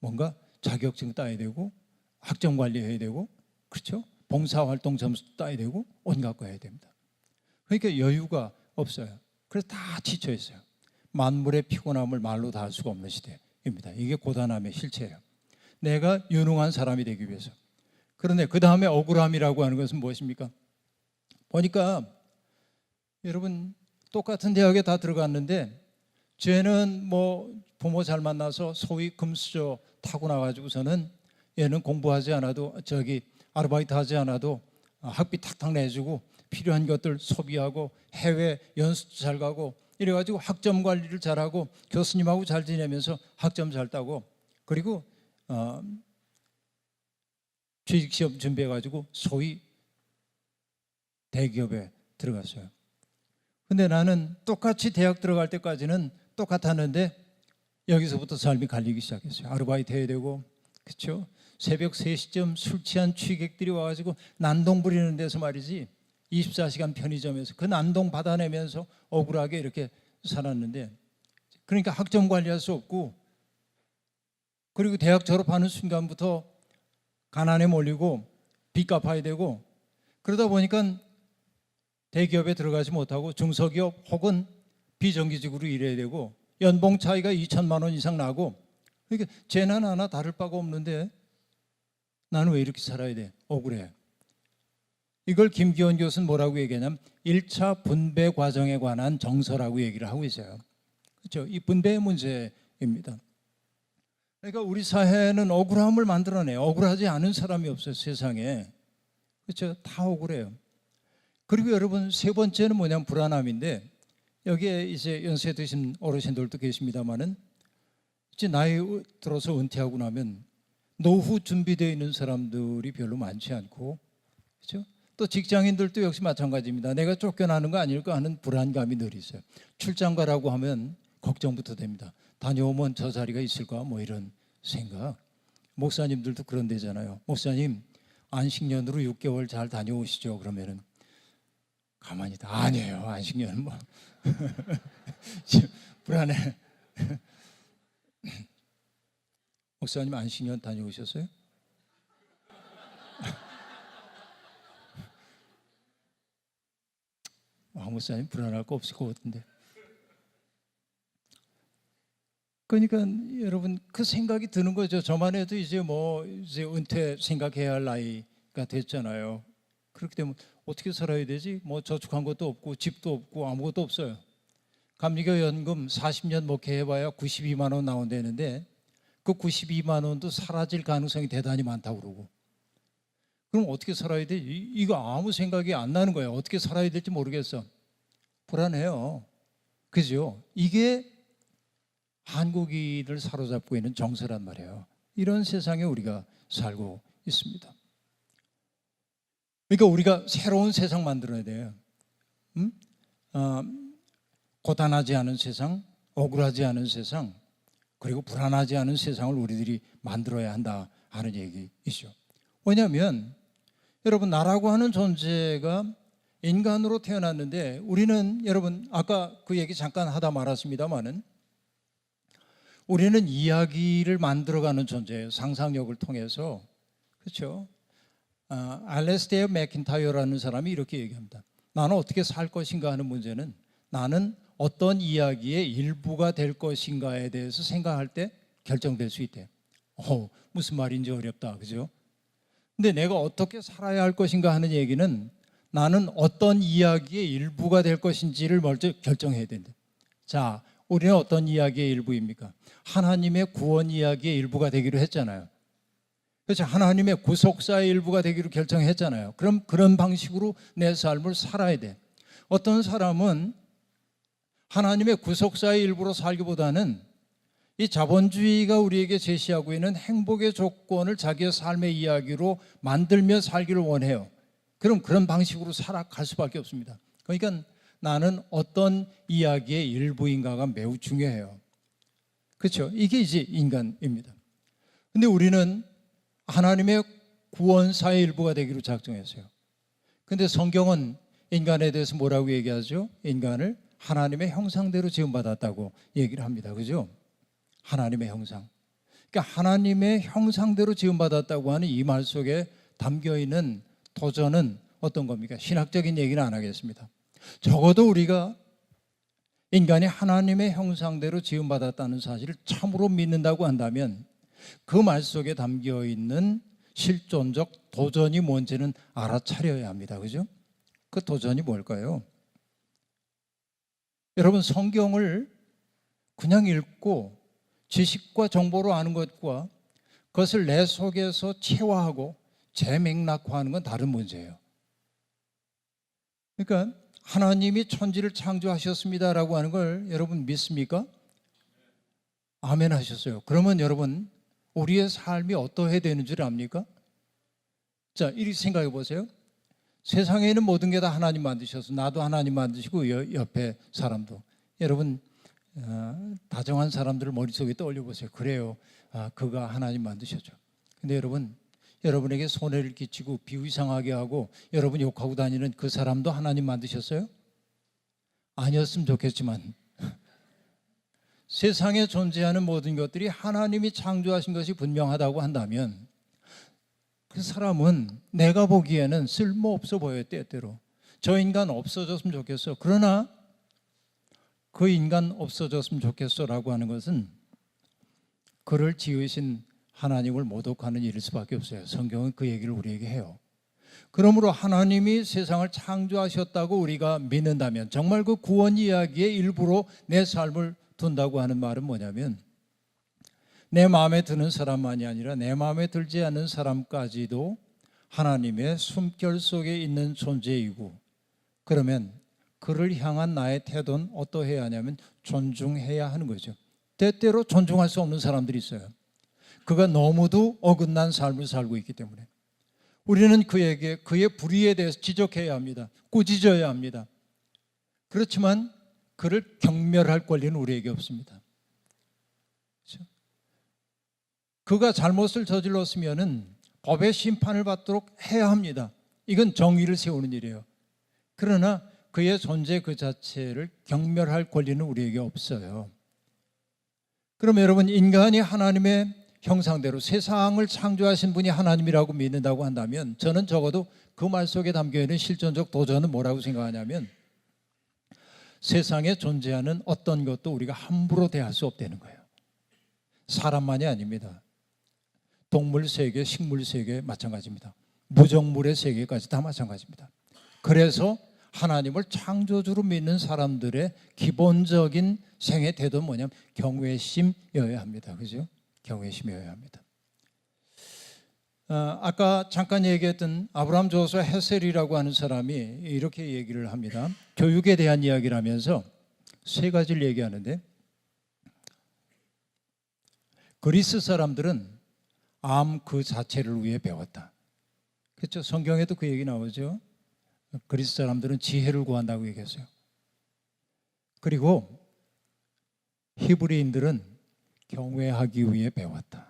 뭔가 자격증 따야 되고 학점 관리해야 되고 그렇죠? 봉사활동 점수 따야 되고 온갖 거 해야 됩니다. 그러니까 여유가 없어요. 그래서 다 지쳐 있어요. 만물의 피곤함을 말로 다 할 수가 없는 시대입니다. 이게 고단함의 실체예요. 내가 유능한 사람이 되기 위해서. 그런데 그 다음에 억울함이라고 하는 것은 무엇입니까? 보니까 여러분 똑같은 대학에 다 들어갔는데 쟤는 뭐 부모 잘 만나서 소위 금수저 타고 나가지고서는 얘는 공부하지 않아도 아르바이트 하지 않아도 학비 탁탁 내주고 필요한 것들 소비하고 해외 연수도 잘 가고 이래가지고 학점 관리를 잘하고 교수님하고 잘 지내면서 학점 잘 따고 그리고 취직시험 준비해가지고 소위 대기업에 들어갔어요. 근데 나는 똑같이 대학 들어갈 때까지는 똑같았는데 여기서부터 삶이 갈리기 시작했어요. 아르바이트 해야 되고, 그렇죠? 새벽 3시쯤 술 취한 취객들이 와가지고 난동 부리는 데서 말이지 24시간 편의점에서 그 난동 받아내면서 억울하게 이렇게 살았는데, 그러니까 학점 관리할 수 없고, 그리고 대학 졸업하는 순간부터 가난에 몰리고 빚 갚아야 되고, 그러다 보니까 대기업에 들어가지 못하고 중소기업 혹은 비정규직으로 일해야 되고, 연봉 차이가 2천만 원 이상 나고, 그러니까 재난 하나 다를 바가 없는데 나는 왜 이렇게 살아야 돼? 억울해. 이걸 김기원 교수는 뭐라고 얘기하냐면 1차 분배 과정에 관한 정서라고 얘기를 하고 있어요. 그렇죠? 이 분배의 문제입니다. 그러니까 우리 사회는 억울함을 만들어내요. 억울하지 않은 사람이 없어요, 세상에. 그렇죠? 다 억울해요. 그리고 여러분, 세 번째는 뭐냐면 불안함인데, 여기에 이제 연세 드신 어르신들도 계십니다만은 이제 나이 들어서 은퇴하고 나면 노후 준비되어 있는 사람들이 별로 많지 않고, 그렇죠? 또 직장인들도 역시 마찬가지입니다. 내가 쫓겨나는 거 아닐까 하는 불안감이 늘 있어요. 출장 가라고 하면 걱정부터 됩니다. 다녀오면 저 자리가 있을까? 뭐 이런 생각. 목사님들도 그런 데잖아요. 목사님, 안식년으로 6개월 잘 다녀오시죠. 그러면은 가만히 있다. 아니에요. 안식년 뭐 불안해. 목사님 안식년 다녀오셨어요? 왕 목사님 불안할 거 없을 것 같은데. 그러니까 여러분, 그 생각이 드는 거죠. 저만 해도 이제 이제 은퇴 생각해야 할 나이가 됐잖아요. 그렇게 되면 어떻게 살아야 되지? 저축한 것도 없고 집도 없고 아무것도 없어요. 감리교연금 40년 목회해봐야 92만 원 나온다는데, 그 92만 원도 사라질 가능성이 대단히 많다고 그러고. 그럼 어떻게 살아야 돼? 이거 아무 생각이 안 나는 거예요. 어떻게 살아야 될지 모르겠어. 불안해요. 그죠? 이게 한국인을 사로잡고 있는 정서란 말이에요. 이런 세상에 우리가 살고 있습니다. 그러니까 우리가 새로운 세상 만들어야 돼요. 고단하지 않은 세상, 억울하지 않은 세상, 그리고 불안하지 않은 세상을 우리들이 만들어야 한다 하는 얘기이죠. 왜냐하면 여러분, 나라고 하는 존재가 인간으로 태어났는데, 우리는 여러분 아까 그 얘기 잠깐 하다 말았습니다마는 우리는 이야기를 만들어가는 존재예요. 상상력을 통해서. 그렇죠? 알레스테어 맥킨타이어라는 사람이 이렇게 얘기합니다. 나는 어떻게 살 것인가 하는 문제는 나는 어떤 이야기의 일부가 될 것인가에 대해서 생각할 때 결정될 수 있대요. 무슨 말인지 어렵다. 그죠? 근데 내가 어떻게 살아야 할 것인가 하는 얘기는 나는 어떤 이야기의 일부가 될 것인지를 먼저 결정해야 된다. 자, 우리는 어떤 이야기의 일부입니까? 하나님의 구원 이야기의 일부가 되기로 했잖아요. 그렇죠? 하나님의 구속사의 일부가 되기로 결정했잖아요. 그럼 그런 방식으로 내 삶을 살아야 돼. 어떤 사람은 하나님의 구속사의 일부로 살기보다는 이 자본주의가 우리에게 제시하고 있는 행복의 조건을 자기의 삶의 이야기로 만들며 살기를 원해요. 그럼 그런 방식으로 살아갈 수밖에 없습니다. 그러니까 나는 어떤 이야기의 일부인가가 매우 중요해요. 그렇죠? 이게 이제 인간입니다. 근데 우리는 하나님의 구원사의 일부가 되기로 작정했어요. 근데 성경은 인간에 대해서 뭐라고 얘기하죠? 인간을 하나님의 형상대로 지음받았다고 얘기를 합니다. 그죠? 하나님의 형상. 그러니까 하나님의 형상대로 지음받았다고 하는 이 말 속에 담겨있는 도전은 어떤 겁니까? 신학적인 얘기는 안 하겠습니다. 적어도 우리가 인간이 하나님의 형상대로 지음받았다는 사실을 참으로 믿는다고 한다면 그 말 속에 담겨있는 실존적 도전이 뭔지는 알아차려야 합니다. 그죠? 그 도전이 뭘까요? 여러분, 성경을 그냥 읽고 지식과 정보로 아는 것과 그것을 내 속에서 체화하고 재맥락화하는 건 다른 문제예요. 그러니까 하나님이 천지를 창조하셨습니다라고 하는 걸 여러분 믿습니까? 아멘 하셨어요. 그러면 여러분, 우리의 삶이 어떠해야 되는 줄 압니까? 자, 이렇게 생각해 보세요. 세상에 있는 모든 게 다 하나님 만드셔서 나도 하나님 만드시고 옆에 사람도. 여러분 다정한 사람들을 머릿속에 떠올려 보세요. 그래요. 그가 하나님 만드셨죠. 근데 여러분, 여러분에게 손해를 끼치고 비위상하게 하고 여러분 욕하고 다니는 그 사람도 하나님 만드셨어요? 아니었으면 좋겠지만 세상에 존재하는 모든 것들이 하나님이 창조하신 것이 분명하다고 한다면 그 사람은 내가 보기에는 쓸모없어 보여요. 때때로 저 인간 없어졌으면 좋겠어. 그러나 그 인간 없어졌으면 좋겠어라고 하는 것은 그를 지으신 하나님을 모독하는 일일 수밖에 없어요. 성경은 그 얘기를 우리에게 해요. 그러므로 하나님이 세상을 창조하셨다고 우리가 믿는다면 정말 그 구원 이야기의 일부로 내 삶을 둔다고 하는 말은 뭐냐면 내 마음에 드는 사람만이 아니라 내 마음에 들지 않는 사람까지도 하나님의 숨결 속에 있는 존재이고, 그러면 그를 향한 나의 태도는 어떠해야 하냐면 존중해야 하는 거죠. 때때로 존중할 수 없는 사람들이 있어요. 그가 너무도 어긋난 삶을 살고 있기 때문에 우리는 그에게 그의 불의에 대해서 지적해야 합니다. 꾸짖어야 합니다. 그렇지만 그를 경멸할 권리는 우리에게 없습니다. 그렇죠? 그가 잘못을 저질렀으면 법의 심판을 받도록 해야 합니다. 이건 정의를 세우는 일이에요. 그러나 그의 존재 그 자체를 경멸할 권리는 우리에게 없어요. 그럼 여러분, 인간이 하나님의 형상대로 세상을 창조하신 분이 하나님이라고 믿는다고 한다면 저는 적어도 그 말 속에 담겨있는 실존적 도전은 뭐라고 생각하냐면 세상에 존재하는 어떤 것도 우리가 함부로 대할 수 없다는 거예요. 사람만이 아닙니다. 동물 세계, 식물 세계 마찬가지입니다. 무정물의 세계까지 다 마찬가지입니다. 그래서 하나님을 창조주로 믿는 사람들의 기본적인 생애 태도는 뭐냐면 경외심이어야 합니다. 그죠? 경외심이어야 합니다. 아까 잠깐 얘기했던 아브라함 조서 헤셀이라고 하는 사람이 이렇게 얘기를 합니다. 교육에 대한 이야기를 하면서 세 가지를 얘기하는데, 그리스 사람들은 암 그 자체를 위해 배웠다. 그렇죠? 성경에도 그 얘기 나오죠. 그리스 사람들은 지혜를 구한다고 얘기했어요. 그리고 히브리인들은 경외하기 위해 배웠다.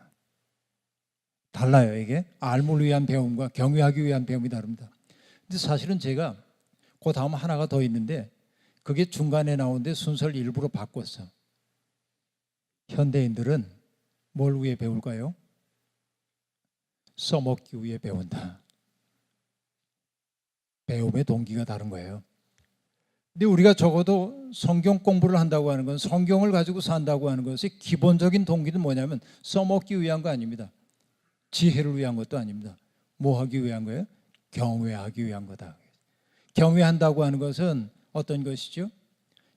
달라요. 이게 알물 위한 배움과 경외하기 위한 배움이 다릅니다. 근데 사실은 제가 그 다음 하나가 더 있는데 그게 중간에 나오는데 순서를 일부러 바꿨어. 현대인들은 뭘 위해 배울까요? 써먹기 위해 배운다. 배움의 동기가 다른 거예요. 근데 우리가 적어도 성경 공부를 한다고 하는 건, 성경을 가지고 산다고 하는 것의 기본적인 동기는 뭐냐면 써먹기 위한 거 아닙니다. 지혜를 위한 것도 아닙니다. 뭐 하기 위한 거예요? 경외하기 위한 거다. 경외한다고 하는 것은 어떤 것이죠?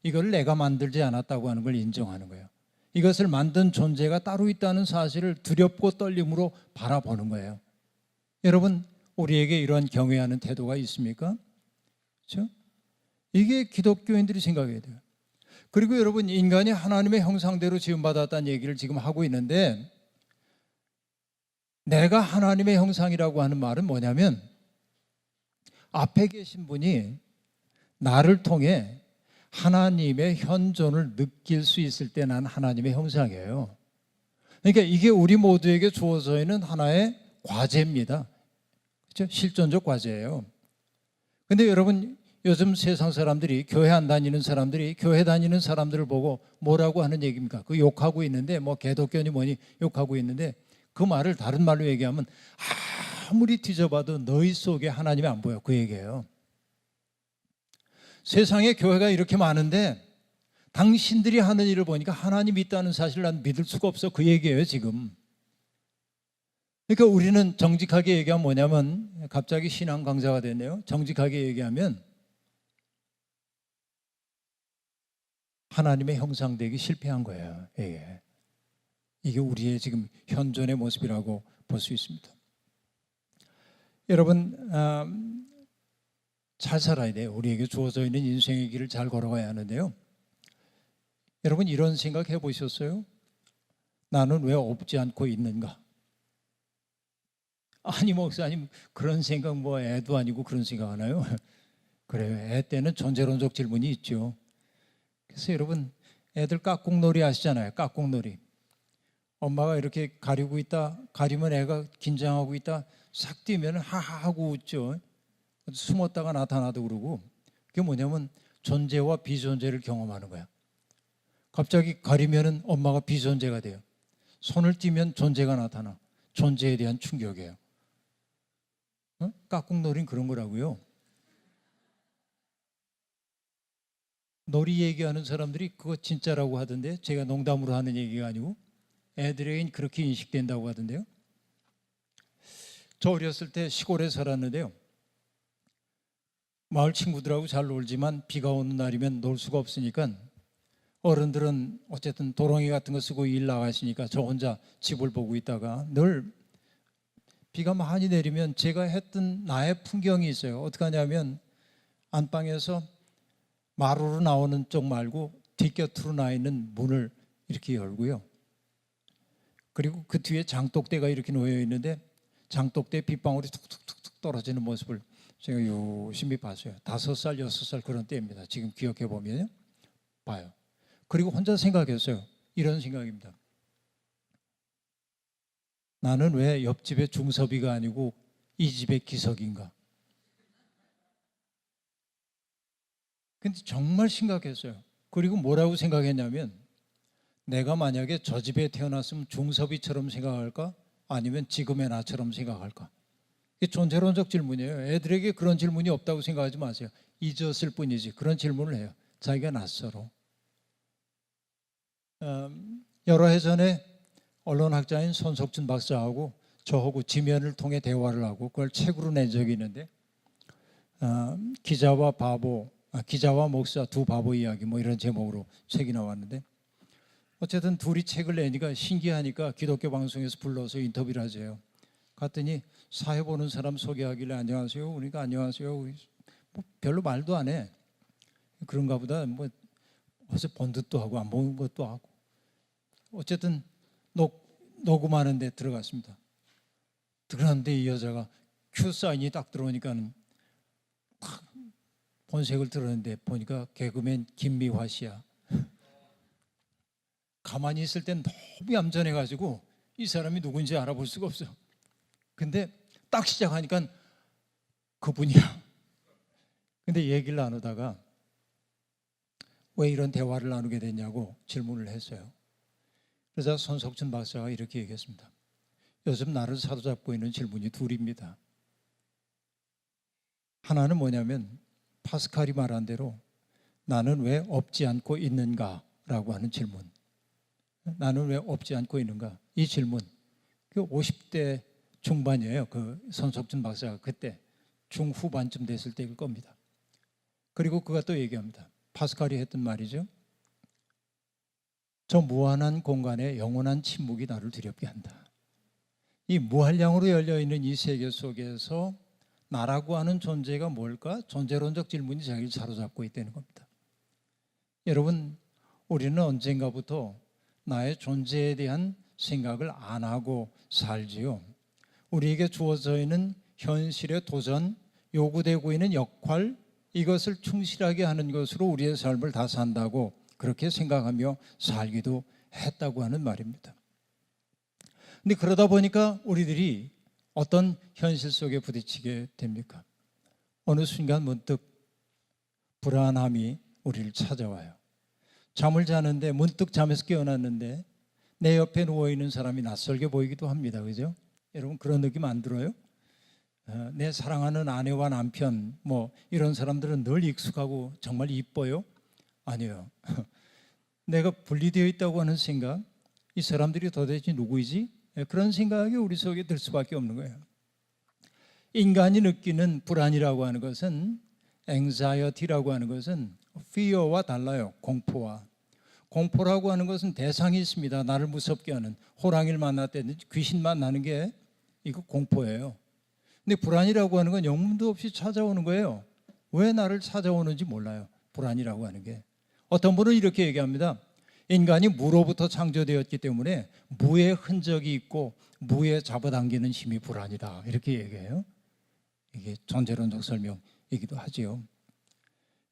이걸 내가 만들지 않았다고 하는 걸 인정하는 거예요. 이것을 만든 존재가 따로 있다는 사실을 두렵고 떨림으로 바라보는 거예요. 여러분, 우리에게 이런 경외하는 태도가 있습니까? 그렇죠? 이게 기독교인들이 생각해야 돼요. 그리고 여러분, 인간이 하나님의 형상대로 지음받았다는 얘기를 지금 하고 있는데, 내가 하나님의 형상이라고 하는 말은 뭐냐면 앞에 계신 분이 나를 통해 하나님의 현존을 느낄 수 있을 때 난 하나님의 형상이에요. 그러니까 이게 우리 모두에게 주어져 있는 하나의 과제입니다. 그렇죠? 실존적 과제예요. 근데 여러분, 요즘 세상 사람들이, 교회 안 다니는 사람들이 교회 다니는 사람들을 보고 뭐라고 하는 얘기입니까? 그 욕하고 있는데, 뭐 개독교니 뭐니 욕하고 있는데, 그 말을 다른 말로 얘기하면 아무리 뒤져봐도 너희 속에 하나님이 안 보여, 그 얘기예요. 세상에 교회가 이렇게 많은데 당신들이 하는 일을 보니까 하나님이 있다는 사실을 난 믿을 수가 없어, 그 얘기예요 지금. 그러니까 우리는 정직하게 얘기하면 뭐냐면, 갑자기 신앙 강사가 됐네요. 정직하게 얘기하면 하나님의 형상 되기 실패한 거예요. 이게 우리의 지금 현존의 모습이라고 볼 수 있습니다. 여러분, 잘 살아야 돼요. 우리에게 주어져 있는 인생의 길을 잘 걸어가야 하는데요. 여러분, 이런 생각 해보셨어요? 나는 왜 없지 않고 있는가? 아니 목사님 그런 생각 뭐 애도 아니고 그런 생각 하나요? 그래요. 애 때는 존재론적 질문이 있죠. 그래서 여러분 애들 깍꿍놀이 아시잖아요. 깍꿍놀이. 엄마가 이렇게 가리고 있다. 가리면 애가 긴장하고 있다. 싹 뛰면 하하하고 웃죠. 숨었다가 나타나도 그러고. 그게 뭐냐면 존재와 비존재를 경험하는 거야. 갑자기 가리면은 엄마가 비존재가 돼요. 손을 띄면 존재가 나타나. 존재에 대한 충격이에요. 깍꿍놀이는 그런 거라고요. 놀이 얘기하는 사람들이 그거 진짜라고 하던데, 제가 농담으로 하는 얘기가 아니고 애들에겐 그렇게 인식된다고 하던데요. 저 어렸을 때 시골에 살았는데요. 마을 친구들하고 잘 놀지만 비가 오는 날이면 놀 수가 없으니까 어른들은 어쨌든 도롱이 같은 거 쓰고 일 나가시니까 저 혼자 집을 보고 있다가 늘 비가 많이 내리면 제가 했던 나의 풍경이 있어요. 어떻게 하냐면 안방에서 마루로 나오는 쪽 말고 뒷곁으로 나 있는 문을 이렇게 열고요. 그리고 그 뒤에 장독대가 이렇게 놓여 있는데 장독대에 빗방울이 툭툭툭툭 떨어지는 모습을 제가 유심히 봤어요. 5살, 6살 그런 때입니다. 지금 기억해 보면 봐요. 그리고 혼자 생각했어요. 이런 생각입니다. 나는 왜 옆집의 중섭이가 아니고 이 집의 기석인가? 근데 정말 심각했어요. 그리고 뭐라고 생각했냐면 내가 만약에 저 집에 태어났으면 중섭이처럼 생각할까? 아니면 지금의 나처럼 생각할까? 이게 존재론적 질문이에요. 애들에게 그런 질문이 없다고 생각하지 마세요. 잊었을 뿐이지. 그런 질문을 해요. 자기가 낯설어. 여러 해 전에 언론학자인 손석준 박사하고 저하고 지면을 통해 대화를 하고 그걸 책으로 낸 적이 있는데 기자와 목사 두 바보 이야기 뭐 이런 제목으로 책이 나왔는데 어쨌든 둘이 책을 내니까 신기하니까 기독교 방송에서 불러서 인터뷰를 하세요. 갔더니 사회 보는 사람 소개하길래 안녕하세요. 그러니까 안녕하세요. 뭐 별로 말도 안 해. 그런가 보다 뭐 어서 본 듯도 하고 안 본 것도 하고 어쨌든 녹음하는 데 들어갔습니다. 들어갔는데 이 여자가 큐 사인이 딱 들어오니까는 탁 본색을 드러냈는데 보니까 개그맨 김미화 씨야. 가만히 있을 땐 너무 얌전해가지고 이 사람이 누군지 알아볼 수가 없어. 근데 딱 시작하니까 그분이야. 근데 얘기를 나누다가 왜 이런 대화를 나누게 됐냐고 질문을 했어요. 그래서 손석준 박사가 이렇게 얘기했습니다. 요즘 나를 사로잡고 있는 질문이 둘입니다. 하나는 뭐냐면 파스칼이 말한 대로 나는 왜 없지 않고 있는가라고 하는 질문. 나는 왜 없지 않고 있는가? 이 질문. 그 50대 중반이에요. 그 손석준 박사가 그때 중후반쯤 됐을 때일 겁니다. 그리고 그가 또 얘기합니다. 파스칼이 했던 말이죠. 저 무한한 공간에 영원한 침묵이 나를 두렵게 한다. 이 무한량으로 열려있는 이 세계 속에서 나라고 하는 존재가 뭘까? 존재론적 질문이 자기를 사로잡고 있다는 겁니다. 여러분, 우리는 언젠가부터 나의 존재에 대한 생각을 안 하고 살지요. 우리에게 주어져 있는 현실의 도전, 요구되고 있는 역할, 이것을 충실하게 하는 것으로 우리의 삶을 다 산다고 그렇게 생각하며 살기도 했다고 하는 말입니다. 근데 그러다 보니까 우리들이 어떤 현실 속에 부딪히게 됩니까? 어느 순간 문득 불안함이 우리를 찾아와요. 잠을 자는데 문득 잠에서 깨어났는데 내 옆에 누워있는 사람이 낯설게 보이기도 합니다. 그죠? 여러분 그런 느낌 안 들어요? 내 사랑하는 아내와 남편 뭐 이런 사람들은 늘 익숙하고 정말 이뻐요? 아니에요. 내가 분리되어 있다고 하는 생각, 이 사람들이 도대체 누구이지? 그런 생각이 우리 속에 들 수밖에 없는 거예요. 인간이 느끼는 불안이라고 하는 것은 anxiety라고 하는 것은 fear와 달라요. 공포와. 공포라고 하는 것은 대상이 있습니다. 나를 무섭게 하는 호랑이를 만났다든지 귀신 만나는 게 이거 공포예요. 근데 불안이라고 하는 건 영문도 없이 찾아오는 거예요. 왜 나를 찾아오는지 몰라요. 불안이라고 하는 게. 어떤 분은 이렇게 얘기합니다. 인간이 무로부터 창조되었기 때문에 무의 흔적이 있고 무에 잡아당기는 힘이 불안이다, 이렇게 얘기해요. 이게 존재론적 설명이기도 하지요.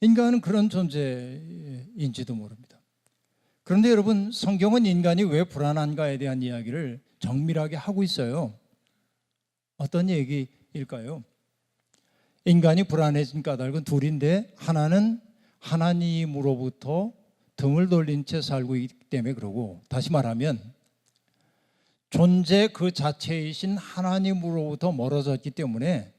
인간은 그런 존재인지도 모릅니다. 그런데 여러분, 성경은 인간이 왜 불안한가에 대한 이야기를 정밀하게 하고 있어요. 어떤 얘기일까요? 인간이 불안해진 까닭은 둘인데, 하나는 하나님으로부터 등을 돌린 채 살고 있기 때문에 그러고, 다시 말하면 존재 그 자체이신 하나님으로부터 멀어졌기 때문에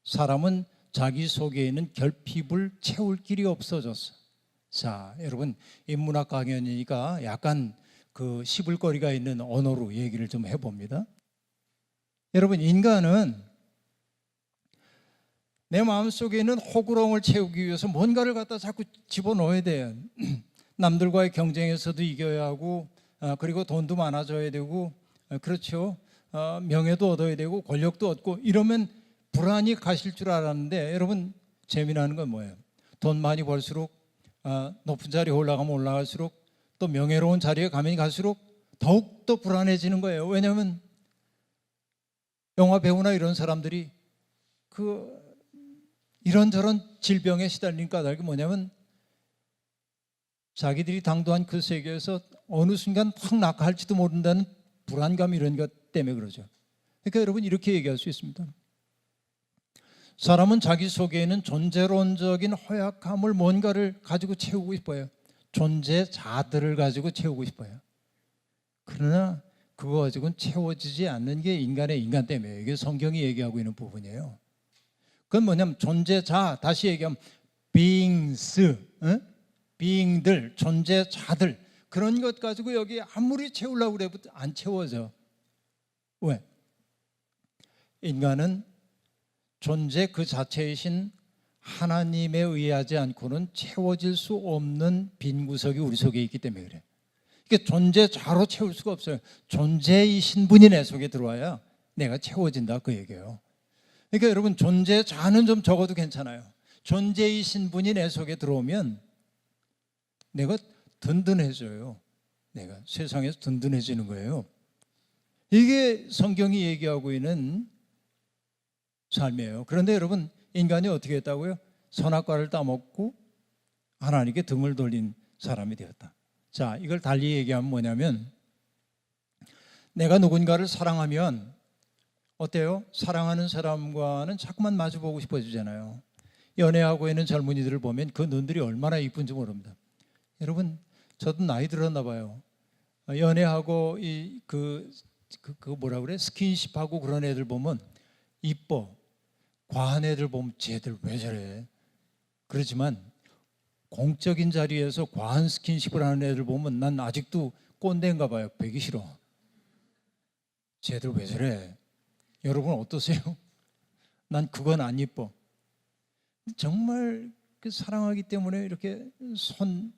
사람은 자기 속에 있는 결핍을 채울 길이 없어졌어. 자, 여러분, 인문학 강연이니까 약간 그 씹을거리가 있는 언어로 얘기를 좀 해봅니다. 여러분, 인간은 내 마음속에 있는 호구렁을 채우기 위해서 뭔가를 갖다 자꾸 집어넣어야 돼요. 남들과의 경쟁에서도 이겨야 하고, 그리고 돈도 많아져야 되고, 그렇죠. 명예도 얻어야 되고 권력도 얻고, 이러면 불안이 가실 줄 알았는데, 여러분, 재미나는 건 뭐예요? 돈 많이 벌수록, 높은 자리에 올라가면 올라갈수록, 또 명예로운 자리에 가면 갈수록 더욱더 불안해지는 거예요. 왜냐하면 영화 배우나 이런 사람들이 이런저런 질병에 시달린 까닭이 뭐냐면, 자기들이 당도한 그 세계에서 어느 순간 확 낙하할지도 모른다는 불안감, 이런 것 때문에 그러죠. 그러니까 여러분, 이렇게 얘기할 수 있습니다. 사람은 자기 속에 있는 존재론적인 허약함을 뭔가를 가지고 채우고 싶어요. 존재자들을 가지고 채우고 싶어요. 그러나 그거 가지고는 채워지지 않는 게 인간의 인간됨이에요. 이게 성경이 얘기하고 있는 부분이에요. 그건 뭐냐면, 존재자, 다시 얘기하면 beings, being들, 존재자들, 그런 것 가지고 여기 아무리 채우려고 해도 안 채워져. 왜? 인간은 존재 그 자체이신 하나님에 의하지 않고는 채워질 수 없는 빈 구석이 우리 속에 있기 때문에 그래. 이게 존재자로 채울 수가 없어요. 존재이신 분이 내 속에 들어와야 내가 채워진다, 그 얘기예요. 그러니까 여러분, 존재자는 좀 적어도 괜찮아요. 존재이신 분이 내 속에 들어오면 내가 든든해져요. 내가 세상에서 든든해지는 거예요. 이게 성경이 얘기하고 있는 삶이에요. 그런데 여러분, 인간이 어떻게 했다고요? 선악과를 따먹고 하나님께 등을 돌린 사람이 되었다. 자, 이걸 달리 얘기하면 뭐냐면, 내가 누군가를 사랑하면 어때요? 사랑하는 사람과는 자꾸만 마주보고 싶어지잖아요. 연애하고 있는 젊은이들을 보면 그 눈들이 얼마나 이쁜지 모릅니다. 여러분, 저도 나이 들었나 봐요. 연애하고 뭐라 그래? 스킨십하고 그런 애들 보면 이뻐. 과한 애들 보면 쟤들 왜 저래? 그렇지만 공적인 자리에서 과한 스킨십을 하는 애들 보면 난 아직도 꼰대인가 봐요. 보기 싫어. 쟤들 왜 저래? 여러분 어떠세요? 난 그건 안 이뻐. 정말 사랑하기 때문에 이렇게 손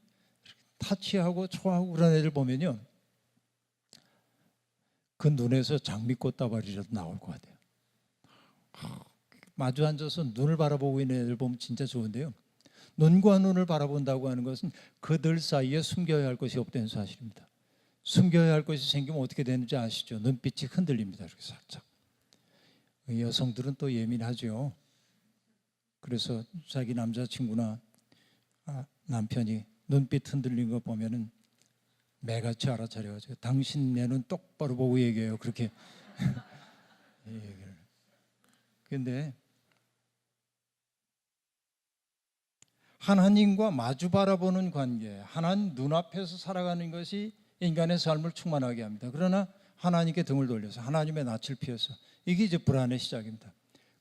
타치하고 초하고 그런 애들 보면요, 그 눈에서 장미꽃 다발이라도 나올 것 같아요. 마주 앉아서 눈을 바라보고 있는 애들 보면 진짜 좋은데요, 눈과 눈을 바라본다고 하는 것은 그들 사이에 숨겨야 할 것이 없다는 사실입니다. 숨겨야 할 것이 생기면 어떻게 되는지 아시죠? 눈빛이 흔들립니다. 이렇게 살짝. 여성들은 또 예민하죠. 그래서 자기 남자친구나 남편이 눈빛 흔들린 거 보면은 매같이 알아차려가지고, 당신 내 눈 똑바로 보고 얘기해요. 그렇게 얘기를. 그런데 하나님과 마주 바라보는 관계, 하나님 눈앞에서 살아가는 것이 인간의 삶을 충만하게 합니다. 그러나 하나님께 등을 돌려서 하나님의 낯을 피해서, 이게 이제 불안의 시작입니다.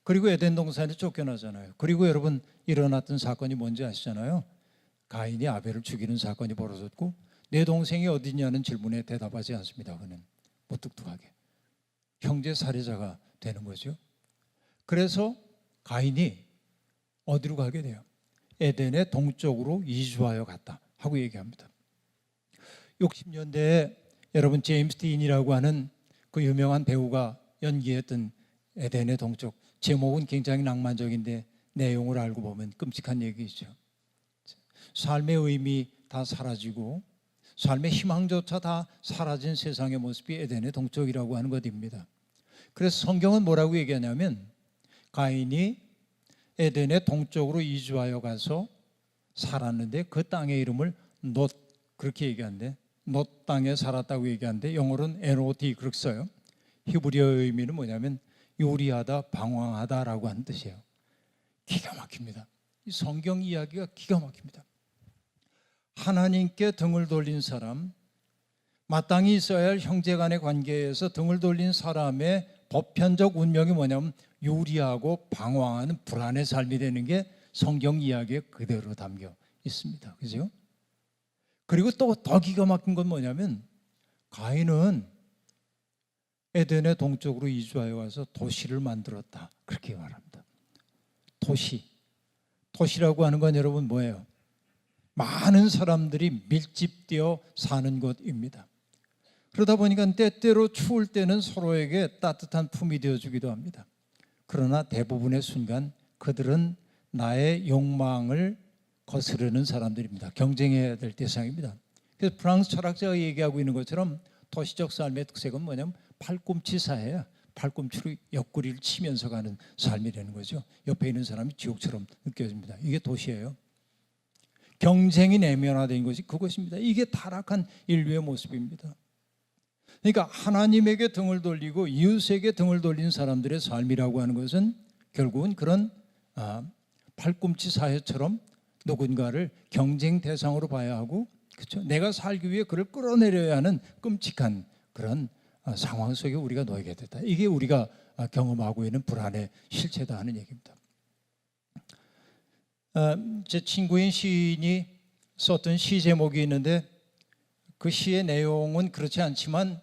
그리고 에덴 동산에 쫓겨나잖아요. 그리고 여러분, 일어났던 사건이 뭔지 아시잖아요. 가인이 아벨을 죽이는 사건이 벌어졌고, 내 동생이 어디냐는 질문에 대답하지 않습니다. 그는 무뚝뚝하게 형제 살해자가 되는 거죠. 그래서 가인이 어디로 가게 돼요? 에덴의 동쪽으로 이주하여 갔다 하고 얘기합니다. 60년대에 여러분, 제임스 딘이라고 하는 그 유명한 배우가 연기했던 에덴의 동쪽, 제목은 굉장히 낭만적인데 내용을 알고 보면 끔찍한 얘기죠. 삶의 의미 다 사라지고 삶의 희망조차 다 사라진 세상의 모습이 에덴의 동쪽이라고 하는 것입니다. 그래서 성경은 뭐라고 얘기하냐면 가인이 에덴의 동쪽으로 이주하여 가서 살았는데 그 땅의 이름을 놋, 그렇게 얘기하는데, 놋 땅에 살았다고 얘기하는데 영어로는 NOT 그렇게 써요. 히브리어의 의미는 뭐냐면 요리하다, 방황하다라고 하는 뜻이에요. 기가 막힙니다. 이 성경 이야기가 기가 막힙니다. 하나님께 등을 돌린 사람, 마땅히 있어야 할 형제간의 관계에서 등을 돌린 사람의 보편적 운명이 뭐냐면 요리하고 방황하는 불안의 삶이 되는 게 성경 이야기에 그대로 담겨 있습니다. 그죠? 그리고 또 더 기가 막힌 건 뭐냐면 가인은 에덴의 동쪽으로 이주하여 와서 도시를 만들었다. 그렇게 말합니다. 도시라고 하는 건 여러분 뭐예요? 많은 사람들이 밀집되어 사는 곳입니다. 그러다 보니까 때때로 추울 때는 서로에게 따뜻한 품이 되어주기도 합니다. 그러나 대부분의 순간 그들은 나의 욕망을 거스르는 사람들입니다. 경쟁해야 될 대상입니다. 그래서 프랑스 철학자가 얘기하고 있는 것처럼 도시적 삶의 특색은 뭐냐면 팔꿈치 사이에 팔꿈치로 옆구리를 치면서 가는 삶이라는 거죠. 옆에 있는 사람이 지옥처럼 느껴집니다. 이게 도시예요. 경쟁이 내면화된 것이 그것입니다. 이게 타락한 인류의 모습입니다. 그러니까 하나님에게 등을 돌리고 이웃에게 등을 돌린 사람들의 삶이라고 하는 것은 결국은 그런 팔꿈치 사회처럼 누군가를 경쟁 대상으로 봐야 하고, 그렇죠? 내가 살기 위해 그를 끌어내려야 하는 끔찍한 그런 상황 속에 우리가 놓이게 됐다. 이게 우리가 경험하고 있는 불안의 실체다 하는 얘기입니다. 제 친구인 시인이 썼던 시 제목이 있는데 그 시의 내용은 그렇지 않지만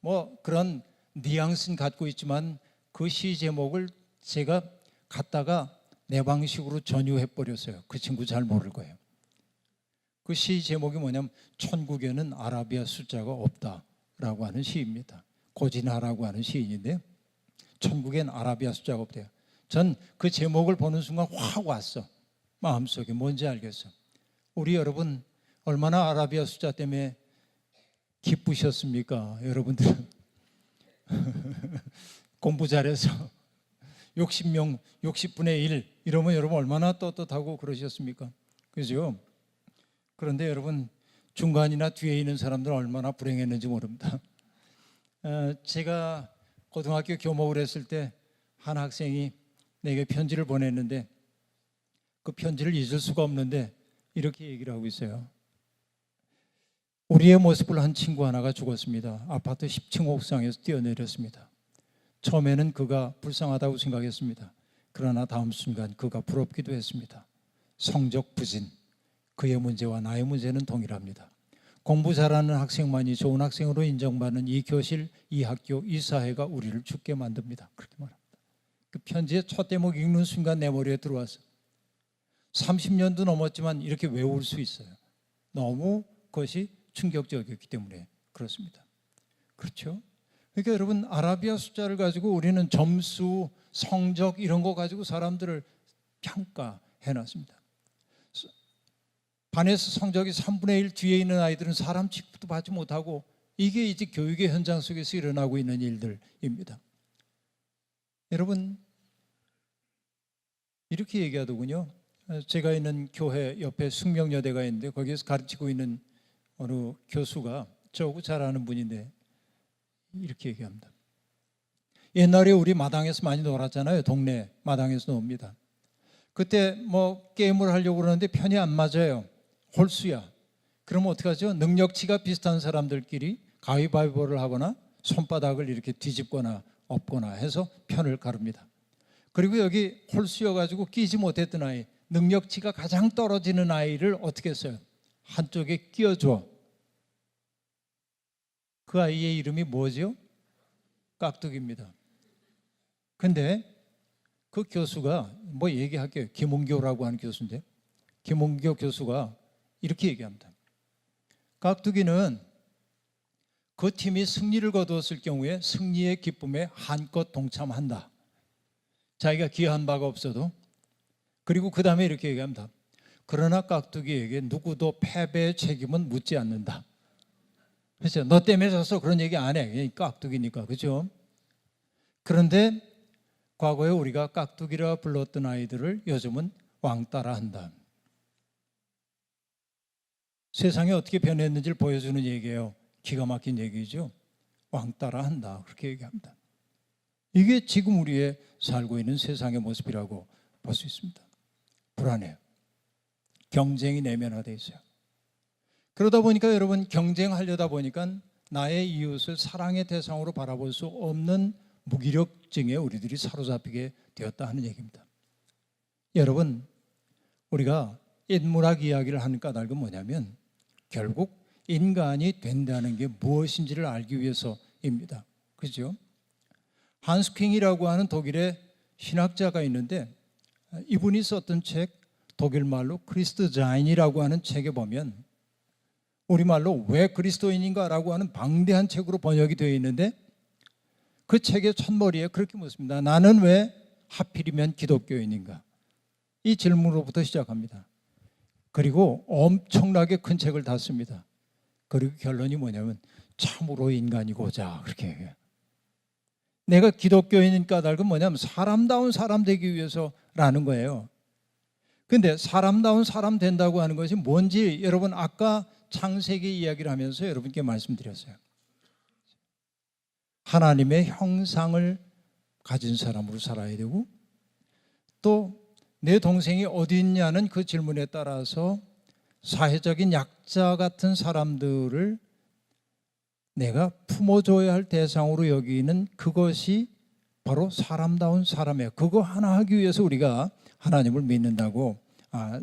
뭐 그런 뉘앙스는 갖고 있지만 그 시 제목을 제가 갖다가 내 방식으로 전유해 버렸어요. 그 친구 잘 모를 거예요. 그 시 제목이 뭐냐면 천국에는 아라비아 숫자가 없다라고 하는 시입니다. 고진하라고 하는 시인인데 천국엔 아라비아 숫자가 없대요. 전 그 제목을 보는 순간 확 왔어. 마음속에 뭔지 알겠어. 우리 여러분 얼마나 아라비아 숫자 때문에 기쁘셨습니까? 여러분들은 공부 잘해서 60명 60분의 1 이러면 여러분 얼마나 떳떳하고 그러셨습니까? 그죠? 그런데 여러분 중간이나 뒤에 있는 사람들은 얼마나 불행했는지 모릅니다. 제가 고등학교 교목을 했을 때 한 학생이 내게 편지를 보냈는데 그 편지를 잊을 수가 없는데 이렇게 얘기를 하고 있어요. 우리의 모습을 한 친구 하나가 죽었습니다. 아파트 10층 옥상에서 뛰어내렸습니다. 처음에는 그가 불쌍하다고 생각했습니다. 그러나 다음 순간 그가 부럽기도 했습니다. 성적 부진, 그의 문제와 나의 문제는 동일합니다. 공부 잘하는 학생만이 좋은 학생으로 인정받는 이 교실, 이 학교, 이 사회가 우리를 죽게 만듭니다. 그렇게 말합니다. 그 편지의 첫 대목 읽는 순간 내 머리에 들어왔어요. 30년도 넘었지만 이렇게 외울 수 있어요. 너무 그것이 충격적이었기 때문에 그렇습니다. 그렇죠? 그러니까 여러분 아라비아 숫자를 가지고 우리는 점수, 성적 이런 거 가지고 사람들을 평가해놨습니다. 반에서 성적이 3분의 1 뒤에 있는 아이들은 사람 취급도 받지 못하고 이게 이제 교육의 현장 속에서 일어나고 있는 일들입니다. 여러분 이렇게 얘기하더군요. 제가 있는 교회 옆에 숙명여대가 있는데 거기에서 가르치고 있는 어느 교수가 저하고 잘 아는 분인데 이렇게 얘기합니다. 옛날에 우리 마당에서 많이 놀았잖아요. 동네 마당에서 놉니다. 그때 뭐 게임을 하려고 그러는데 편이 안 맞아요. 홀수야. 그러면 어떡하죠? 능력치가 비슷한 사람들끼리 가위바위보를 하거나 손바닥을 이렇게 뒤집거나 엎거나 해서 편을 가릅니다. 그리고 여기 홀수여가지고 끼지 못했던 아이, 능력치가 가장 떨어지는 아이를 어떻게 했어요? 한쪽에 끼워줘. 그 아이의 이름이 뭐죠? 깍두기입니다. 근데 그 교수가 뭐 얘기할게요. 김은교라고 하는 교수인데 김은교 교수가 이렇게 얘기합니다. 깍두기는 그 팀이 승리를 거두었을 경우에 승리의 기쁨에 한껏 동참한다. 자기가 기여한 바가 없어도. 그리고 그 다음에 이렇게 얘기합니다. 그러나 깍두기에게 누구도 패배의 책임은 묻지 않는다. 그렇죠? 너 때문에 졌어 그런 얘기 안 해. 깍두기니까. 그렇죠? 그런데 과거에 우리가 깍두기라 불렀던 아이들을 요즘은 왕따라 한다. 세상이 어떻게 변했는지를 보여주는 얘기예요. 기가 막힌 얘기죠. 왕따라 한다. 그렇게 얘기합니다. 이게 지금 우리의 살고 있는 세상의 모습이라고 볼 수 있습니다. 불안해요. 경쟁이 내면화되어 있어요. 그러다 보니까 여러분 경쟁하려다 보니까 나의 이웃을 사랑의 대상으로 바라볼 수 없는 무기력증에 우리들이 사로잡히게 되었다 하는 얘기입니다. 여러분 우리가 인문학 이야기를 하는 까닭은 뭐냐면 결국 인간이 된다는 게 무엇인지를 알기 위해서입니다. 그렇죠? 한스 킹이라고 하는 독일의 신학자가 있는데 이분이 썼던 책 독일말로 크리스트자인이라고 하는 책에 보면 우리말로 왜 그리스도인인가라고 하는 방대한 책으로 번역이 되어 있는데 그 책의 첫머리에 그렇게 묻습니다. 나는 왜 하필이면 기독교인인가? 이 질문으로부터 시작합니다. 그리고 엄청나게 큰 책을 닫습니다. 그리고 결론이 뭐냐면 참으로 인간이고자 그렇게 얘기해요. 내가 기독교인인 까닭은 뭐냐면 사람다운 사람 되기 위해서라는 거예요. 그런데 사람다운 사람 된다고 하는 것이 뭔지 여러분 아까 창세기 이야기를 하면서 여러분께 말씀드렸어요. 하나님의 형상을 가진 사람으로 살아야 되고 또 내 동생이 어디 있냐는 그 질문에 따라서 사회적인 약자 같은 사람들을 내가 품어줘야 할 대상으로 여기는 그것이 바로 사람다운 사람이에요. 그거 하나 하기 위해서 우리가 하나님을 믿는다고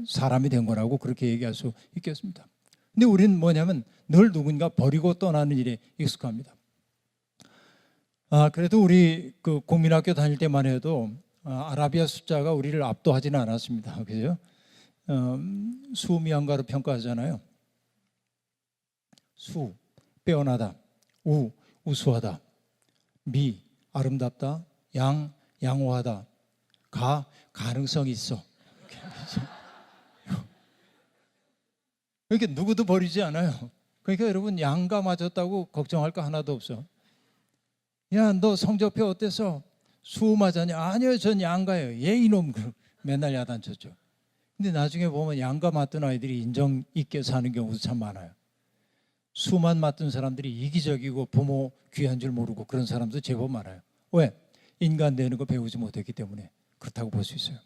사람이 된 거라고 그렇게 얘기할 수 있겠습니다. 근데 우리는 뭐냐면 늘 누군가 버리고 떠나는 일에 익숙합니다. 그래도 우리 그 국민학교 다닐 때만 해도 아라비아 숫자가 우리를 압도하지는 않았습니다. 그죠? 수미양가로 평가하잖아요. 수, 빼어나다. 우, 우수하다. 미, 아름답다. 양, 양호하다. 가, 가능성이 있어. 그러니까 누구도 버리지 않아요. 그러니까 여러분 양가 맞았다고 걱정할 거 하나도 없어. 야, 너 성적표 어땠어? 수 맞았냐? 아니요, 전 양가예요. 얘 이놈 맨날 야단쳤죠. 근데 나중에 보면 양가 맞던 아이들이 인정 있게 사는 경우도 참 많아요. 수만 맞던 사람들이 이기적이고 부모 귀한 줄 모르고 그런 사람도 제법 많아요. 왜? 인간 되는 거 배우지 못했기 때문에 그렇다고 볼 수 있어요.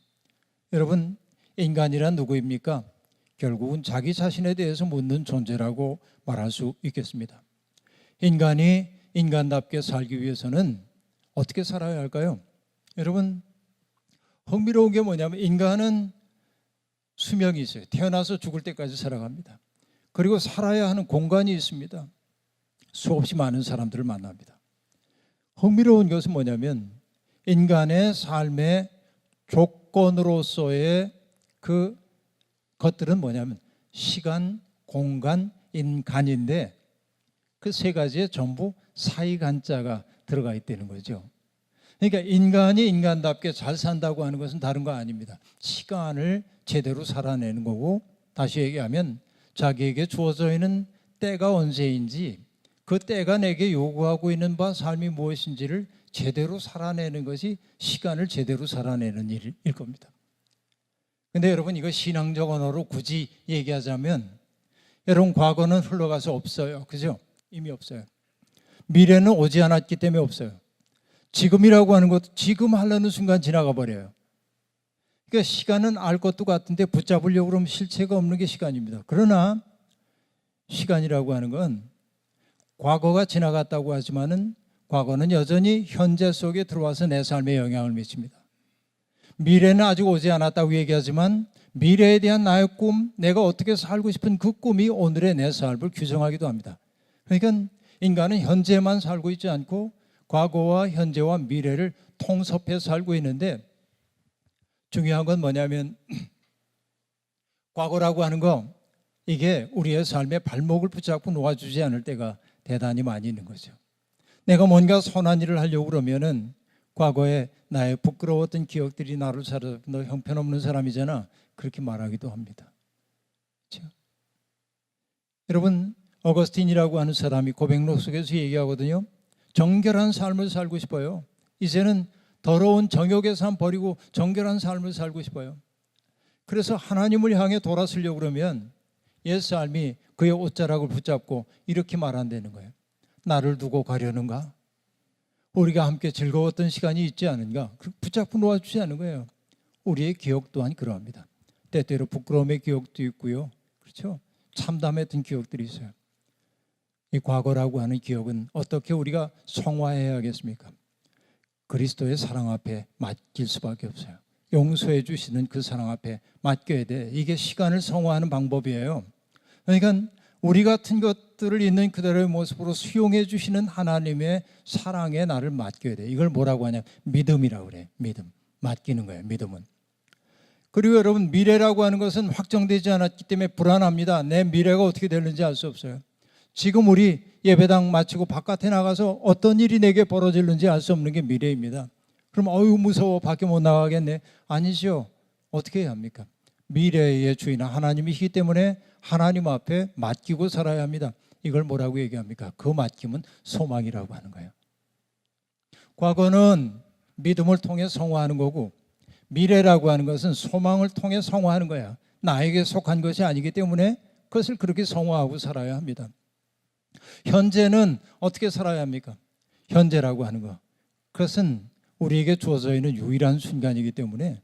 여러분 인간이란 누구입니까? 결국은 자기 자신에 대해서 묻는 존재라고 말할 수 있겠습니다. 인간이 인간답게 살기 위해서는 어떻게 살아야 할까요? 여러분 흥미로운 게 뭐냐면 인간은 수명이 있어요. 태어나서 죽을 때까지 살아갑니다. 그리고 살아야 하는 공간이 있습니다. 수없이 많은 사람들을 만납니다. 흥미로운 것은 뭐냐면 인간의 삶의 조건으로서의 그 것들은 뭐냐면 시간, 공간, 인간인데 그 세 가지에 전부 사이간자가 들어가 있다는 거죠. 그러니까 인간이 인간답게 잘 산다고 하는 것은 다른 거 아닙니다. 시간을 제대로 살아내는 거고 다시 얘기하면 자기에게 주어져 있는 때가 언제인지 그 때가 내게 요구하고 있는 바 삶이 무엇인지를 제대로 살아내는 것이 시간을 제대로 살아내는 일일 겁니다. 근데 여러분 이거 신앙적 언어로 굳이 얘기하자면 여러분 과거는 흘러가서 없어요. 그죠? 이미 없어요. 미래는 오지 않았기 때문에 없어요. 지금이라고 하는 것도 지금 하려는 순간 지나가 버려요. 그러니까 시간은 알 것도 같은데 붙잡으려고 그러면 실체가 없는 게 시간입니다. 그러나 시간이라고 하는 건 과거가 지나갔다고 하지만은 과거는 여전히 현재 속에 들어와서 내 삶에 영향을 미칩니다. 미래는 아직 오지 않았다고 얘기하지만 미래에 대한 나의 꿈, 내가 어떻게 살고 싶은 그 꿈이 오늘의 내 삶을 규정하기도 합니다. 그러니까 인간은 현재만 살고 있지 않고 과거와 현재와 미래를 통섭해 살고 있는데 중요한 건 뭐냐면 과거라고 하는 거 이게 우리의 삶에 발목을 붙잡고 놓아주지 않을 때가 대단히 많이 있는 거죠. 내가 뭔가 선한 일을 하려고 그러면은 과거에 나의 부끄러웠던 기억들이 나를 사로잡고 너 형편없는 사람이잖아 그렇게 말하기도 합니다. 그렇죠? 여러분 어거스틴이라고 하는 사람이 고백록 속에서 얘기하거든요. 정결한 삶을 살고 싶어요. 이제는 더러운 정욕의 삶 버리고 정결한 삶을 살고 싶어요. 그래서 하나님을 향해 돌아서려고 그러면 옛 삶이 그의 옷자락을 붙잡고 이렇게 말한다는 거예요. 나를 두고 가려는가? 우리가 함께 즐거웠던 시간이 있지 않은가? 붙잡고 놓아주지 않은 거예요. 우리의 기억 또한 그러합니다. 때때로 부끄러움의 기억도 있고요. 그렇죠? 참담했던 기억들이 있어요. 이 과거라고 하는 기억은 어떻게 우리가 성화해야 하겠습니까? 그리스도의 사랑 앞에 맡길 수밖에 없어요. 용서해 주시는 그 사랑 앞에 맡겨야 돼. 이게 시간을 성화하는 방법이에요. 그러니까 우리 같은 것들을 있는 그대로의 모습으로 수용해 주시는 하나님의 사랑에 나를 맡겨야 돼. 이걸 뭐라고 하냐? 믿음이라고 그래. 믿음. 맡기는 거예요. 믿음은. 그리고 여러분, 미래라고 하는 것은 확정되지 않았기 때문에 불안합니다. 내 미래가 어떻게 되는지 알 수 없어요. 지금 우리 예배당 마치고 바깥에 나가서 어떤 일이 내게 벌어질는지 알 수 없는 게 미래입니다. 그럼 어휴 무서워, 밖에 못 나가겠네. 아니죠. 어떻게 해야 합니까? 미래의 주인은 하나님이시기 때문에 하나님 앞에 맡기고 살아야 합니다. 이걸 뭐라고 얘기합니까? 그 맡김은 소망이라고 하는 거예요. 과거는 믿음을 통해 성화하는 거고, 미래라고 하는 것은 소망을 통해 성화하는 거야. 나에게 속한 것이 아니기 때문에 그것을 그렇게 성화하고 살아야 합니다. 현재는 어떻게 살아야 합니까? 현재라고 하는 것, 그것은 우리에게 주어져 있는 유일한 순간이기 때문에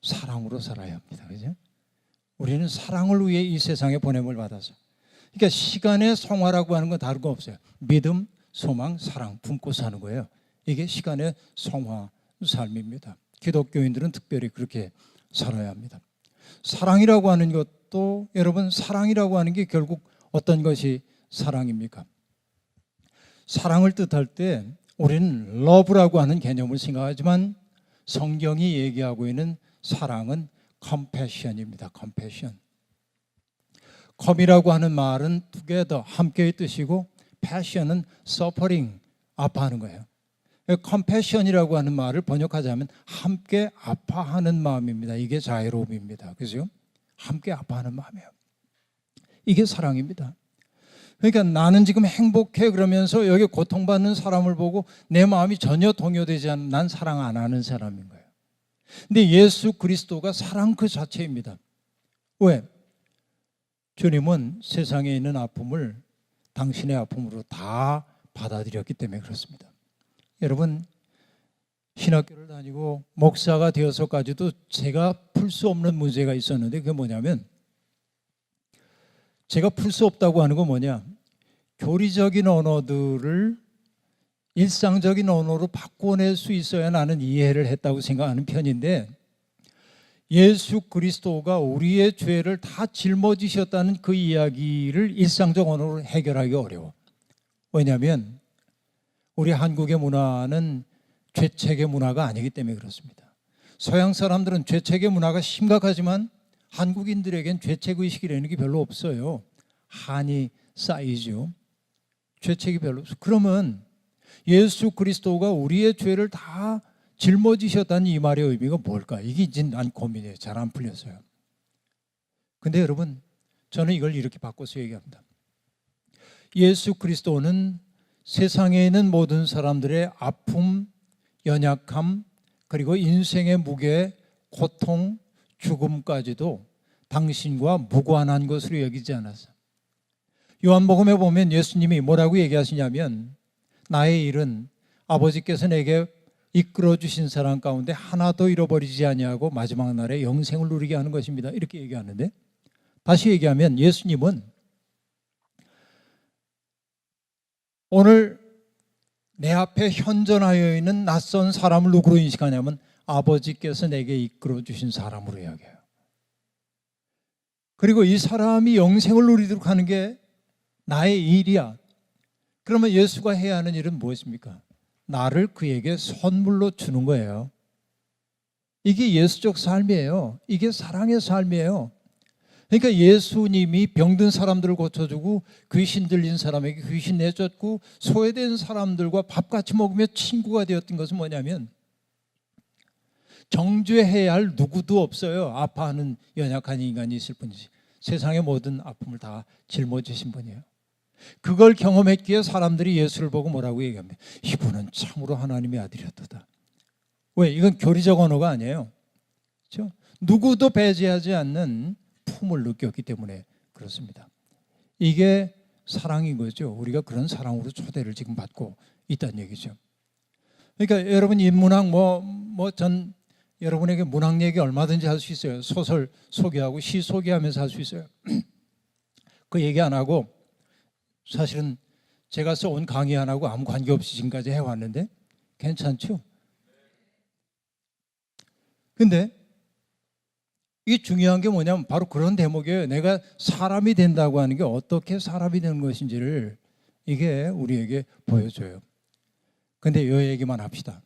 사랑으로 살아야 합니다. 그죠? 우리는 사랑을 위해 이 세상에 보냄을 받아서. 그러니까 시간의 성화라고 하는 건 다른 거 없어요. 믿음, 소망, 사랑 품고 사는 거예요. 이게 시간의 성화 삶입니다. 기독교인들은 특별히 그렇게 살아야 합니다. 사랑이라고 하는 것도, 여러분, 사랑이라고 하는 게 결국 어떤 것이 사랑입니까? 사랑을 뜻할 때 우리는 러브라고 하는 개념을 생각하지만 성경이 얘기하고 있는 사랑은 컴패션입니다. 컴패션. 컴이라고 하는 말은 together, 함께의 뜻이고, 패션은 suffering, 아파하는 거예요. 컴패션이라고 하는 말을 번역하자면 함께 아파하는 마음입니다. 이게 자애로움입니다. 그죠? 함께 아파하는 마음이에요. 이게 사랑입니다. 그러니까 나는 지금 행복해 그러면서 여기 고통받는 사람을 보고 내 마음이 전혀 동요되지 않는, 난 사랑 안 하는 사람인 거예요. 근데 예수 그리스도가 사랑 그 자체입니다. 왜? 주님은 세상에 있는 아픔을 당신의 아픔으로 다 받아들였기 때문에 그렇습니다. 여러분, 신학교를 다니고 목사가 되어서까지도 제가 풀 수 없는 문제가 있었는데, 그게 뭐냐면, 제가 풀 수 없다고 하는 건 뭐냐, 교리적인 언어들을 일상적인 언어로 바꿔낼 수 있어야 나는 이해를 했다고 생각하는 편인데, 예수 그리스도가 우리의 죄를 다 짊어지셨다는 그 이야기를 일상적 언어로 해결하기가 어려워. 왜냐하면 우리 한국의 문화는 죄책의 문화가 아니기 때문에 그렇습니다. 서양 사람들은 죄책의 문화가 심각하지만 한국인들에겐 죄책의식이라는 게 별로 없어요. 한이 쌓이죠. 죄책이 별로 없어요. 그러면 예수 그리스도가 우리의 죄를 다 짊어지셨다는 이 말의 의미가 뭘까? 이게 이제 난 고민이에요. 잘 안 풀렸어요. 근데 여러분, 저는 이걸 이렇게 바꿔서 얘기합니다. 예수 그리스도는 세상에 있는 모든 사람들의 아픔, 연약함, 그리고 인생의 무게, 고통, 죽음까지도 당신과 무관한 것으로 여기지 않았어요. 요한복음에 보면 예수님이 뭐라고 얘기하시냐면, 나의 일은 아버지께서 내게 이끌어 주신 사람 가운데 하나도 잃어버리지 아니하고 마지막 날에 영생을 누리게 하는 것입니다. 이렇게 얘기하는데, 다시 얘기하면 예수님은 오늘 내 앞에 현존하여 있는 낯선 사람을 누구로 인식하냐면 아버지께서 내게 이끌어 주신 사람으로 이야기해요. 그리고 이 사람이 영생을 누리도록 하는 게 나의 일이야. 그러면 예수가 해야 하는 일은 무엇입니까? 나를 그에게 선물로 주는 거예요. 이게 예수적 삶이에요. 이게 사랑의 삶이에요. 그러니까 예수님이 병든 사람들을 고쳐주고 귀신 들린 사람에게 귀신 내쫓고 소외된 사람들과 밥같이 먹으며 친구가 되었던 것은 뭐냐면, 정죄해야 할 누구도 없어요. 아파하는 연약한 인간이 있을 뿐이지 세상의 모든 아픔을 다 짊어지신 분이에요. 그걸 경험했기에 사람들이 예수를 보고 뭐라고 얘기합니다. 이분은 참으로 하나님의 아들이었다. 왜? 이건 교리적 언어가 아니에요. 그렇죠? 누구도 배제하지 않는 품을 느꼈기 때문에 그렇습니다. 이게 사랑인 거죠. 우리가 그런 사랑으로 초대를 지금 받고 있다는 얘기죠. 그러니까 여러분 인문학 전 여러분에게 문학 얘기 얼마든지 할 수 있어요. 소설 소개하고 시 소개하면서 할 수 있어요. 그 얘기 안 하고 사실은 제가 써온 강의 안 하고 아무 관계없이 지금까지 해왔는데 괜찮죠? 근데 이게 중요한 게 뭐냐면 바로 그런 대목이에요. 내가 사람이 된다고 하는 게 어떻게 사람이 되는 것인지를 이게 우리에게 보여줘요. 근데 이 얘기만 합시다.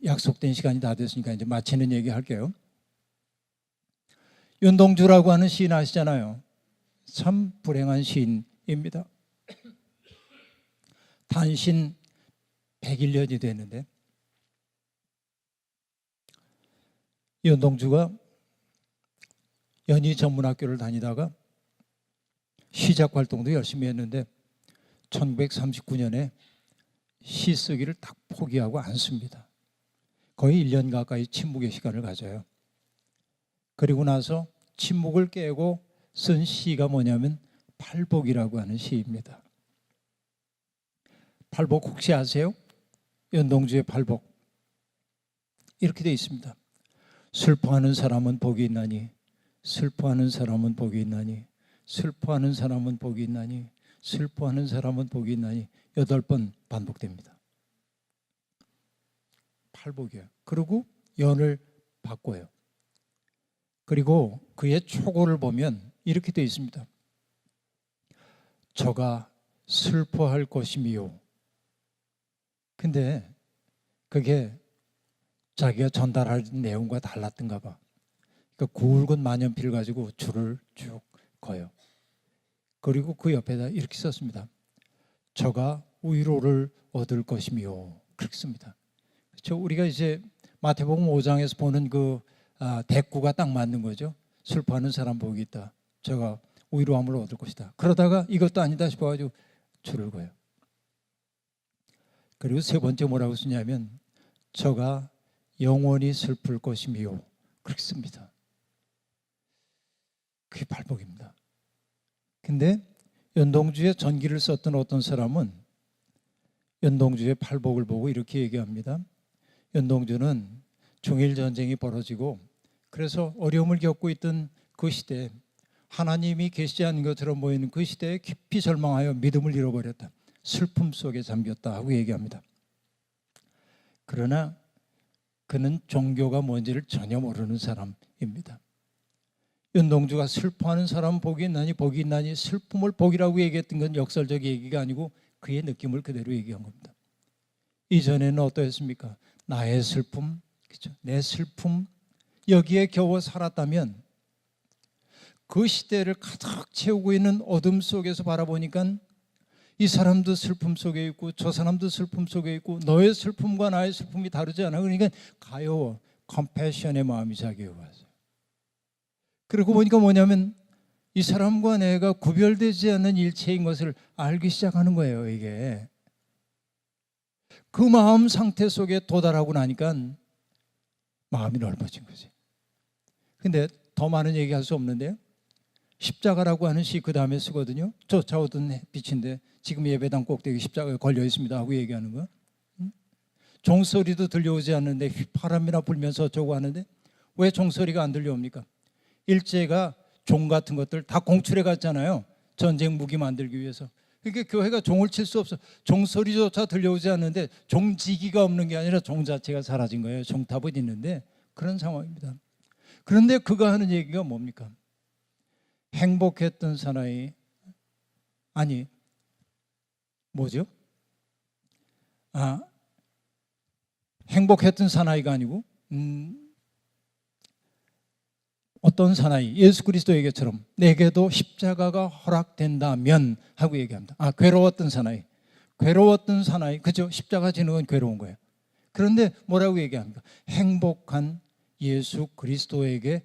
약속된 시간이 다 됐으니까 이제 마치는 얘기 할게요. 윤동주라고 하는 시인 아시잖아요. 참 불행한 시인입니다. 단신 101년이 됐는데 윤동주가 연희 전문학교를 다니다가 시작 활동도 열심히 했는데 1939년에 시 쓰기를 딱 포기하고 안 씁니다. 거의 1년 가까이 침묵의 시간을 가져요. 그리고 나서 침묵을 깨고 쓴 시가 뭐냐면 팔복이라고 하는 시입니다. 팔복 혹시 아세요? 윤동주의 팔복 이렇게 되어 있습니다. 슬퍼하는 사람은 복이 있나니 슬퍼하는 사람은 복이 있나니 슬퍼하는 사람은 복이 있나니 슬퍼하는 사람은 복이 있나니 8번 반복됩니다. 팔복이에요. 그리고 연을 바꿔요. 그리고 그의 초고를 보면 이렇게 되어 있습니다. 저가 슬퍼할 것이미요. 근데 그게 자기가 전달할 내용과 달랐던가 봐. 그러니까 굵은 만연필 가지고 줄을 쭉 그어요. 그리고 그 옆에다 이렇게 썼습니다. 저가 위로를 얻을 것이미요. 그렇게 씁니다. 그렇죠? 우리가 이제 마태복음 5장에서 보는 그 대꾸가 딱 맞는 거죠. 슬퍼하는 사람 복이 있다. 저가 위로함을 얻을 것이다. 그러다가 이것도 아니다 싶어가지고 줄을 그어요. 그리고 세 번째 뭐라고 쓰냐면 저가 영원히 슬플 것이미요. 그렇게 씁니다. 그게 팔복입니다. 근데 윤동주의 전기를 썼던 어떤 사람은 윤동주의 팔복을 보고 이렇게 얘기합니다. 윤동주는 중일전쟁이 벌어지고 그래서 어려움을 겪고 있던 그 시대에 하나님이 계시지 않은 것처럼 보이는 그 시대에 깊이 절망하여 믿음을 잃어버렸다. 슬픔 속에 잠겼다 하고 얘기합니다. 그러나 그는 종교가 뭔지를 전혀 모르는 사람입니다. 윤동주가 슬퍼하는 사람 복이 있나니 복이 있나니 슬픔을 복이라고 얘기했던 건 역설적 얘기가 아니고 그의 느낌을 그대로 얘기한 겁니다. 이전에는 어떠했습니까? 나의 슬픔, 그렇죠? 내 슬픔 여기에 겨워 살았다면 그 시대를 가득 채우고 있는 어둠 속에서 바라보니까 이 사람도 슬픔 속에 있고 저 사람도 슬픔 속에 있고 너의 슬픔과 나의 슬픔이 다르지 않아. 그러니까 가여워 컴패션의 마음이 자기에 와서 그러고 보니까 뭐냐면 이 사람과 내가 구별되지 않는 일체인 것을 알기 시작하는 거예요. 이게 그 마음 상태 속에 도달하고 나니까 마음이 넓어진 거지. 근데 더 많은 얘기할 수 없는데요. 십자가라고 하는 시 그 다음에 쓰거든요. 저 좌우든 빛인데 지금 예배당 꼭대기 십자가에 걸려 있습니다 하고 얘기하는 거. 종소리도 들려오지 않는데 휘파람이나 불면서 어쩌고 하는데 왜 종소리가 안 들려옵니까? 일제가 종 같은 것들 다 공출해 갔잖아요. 전쟁 무기 만들기 위해서. 그러니까 교회가 종을 칠 수 없어. 종소리조차 들려오지 않는데 종지기가 없는 게 아니라 종 자체가 사라진 거예요. 종탑은 있는데 그런 상황입니다. 그런데 그가 하는 얘기가 뭡니까? 행복했던 사나이 아니 뭐죠? 행복했던 사나이가 아니고 어떤 사나이 예수 그리스도에게처럼 내게도 십자가가 허락된다면 하고 얘기합니다. 괴로웠던 사나이 그죠? 십자가 지는 건 괴로운 거예요. 그런데 뭐라고 얘기합니까? 행복한 예수 그리스도에게처럼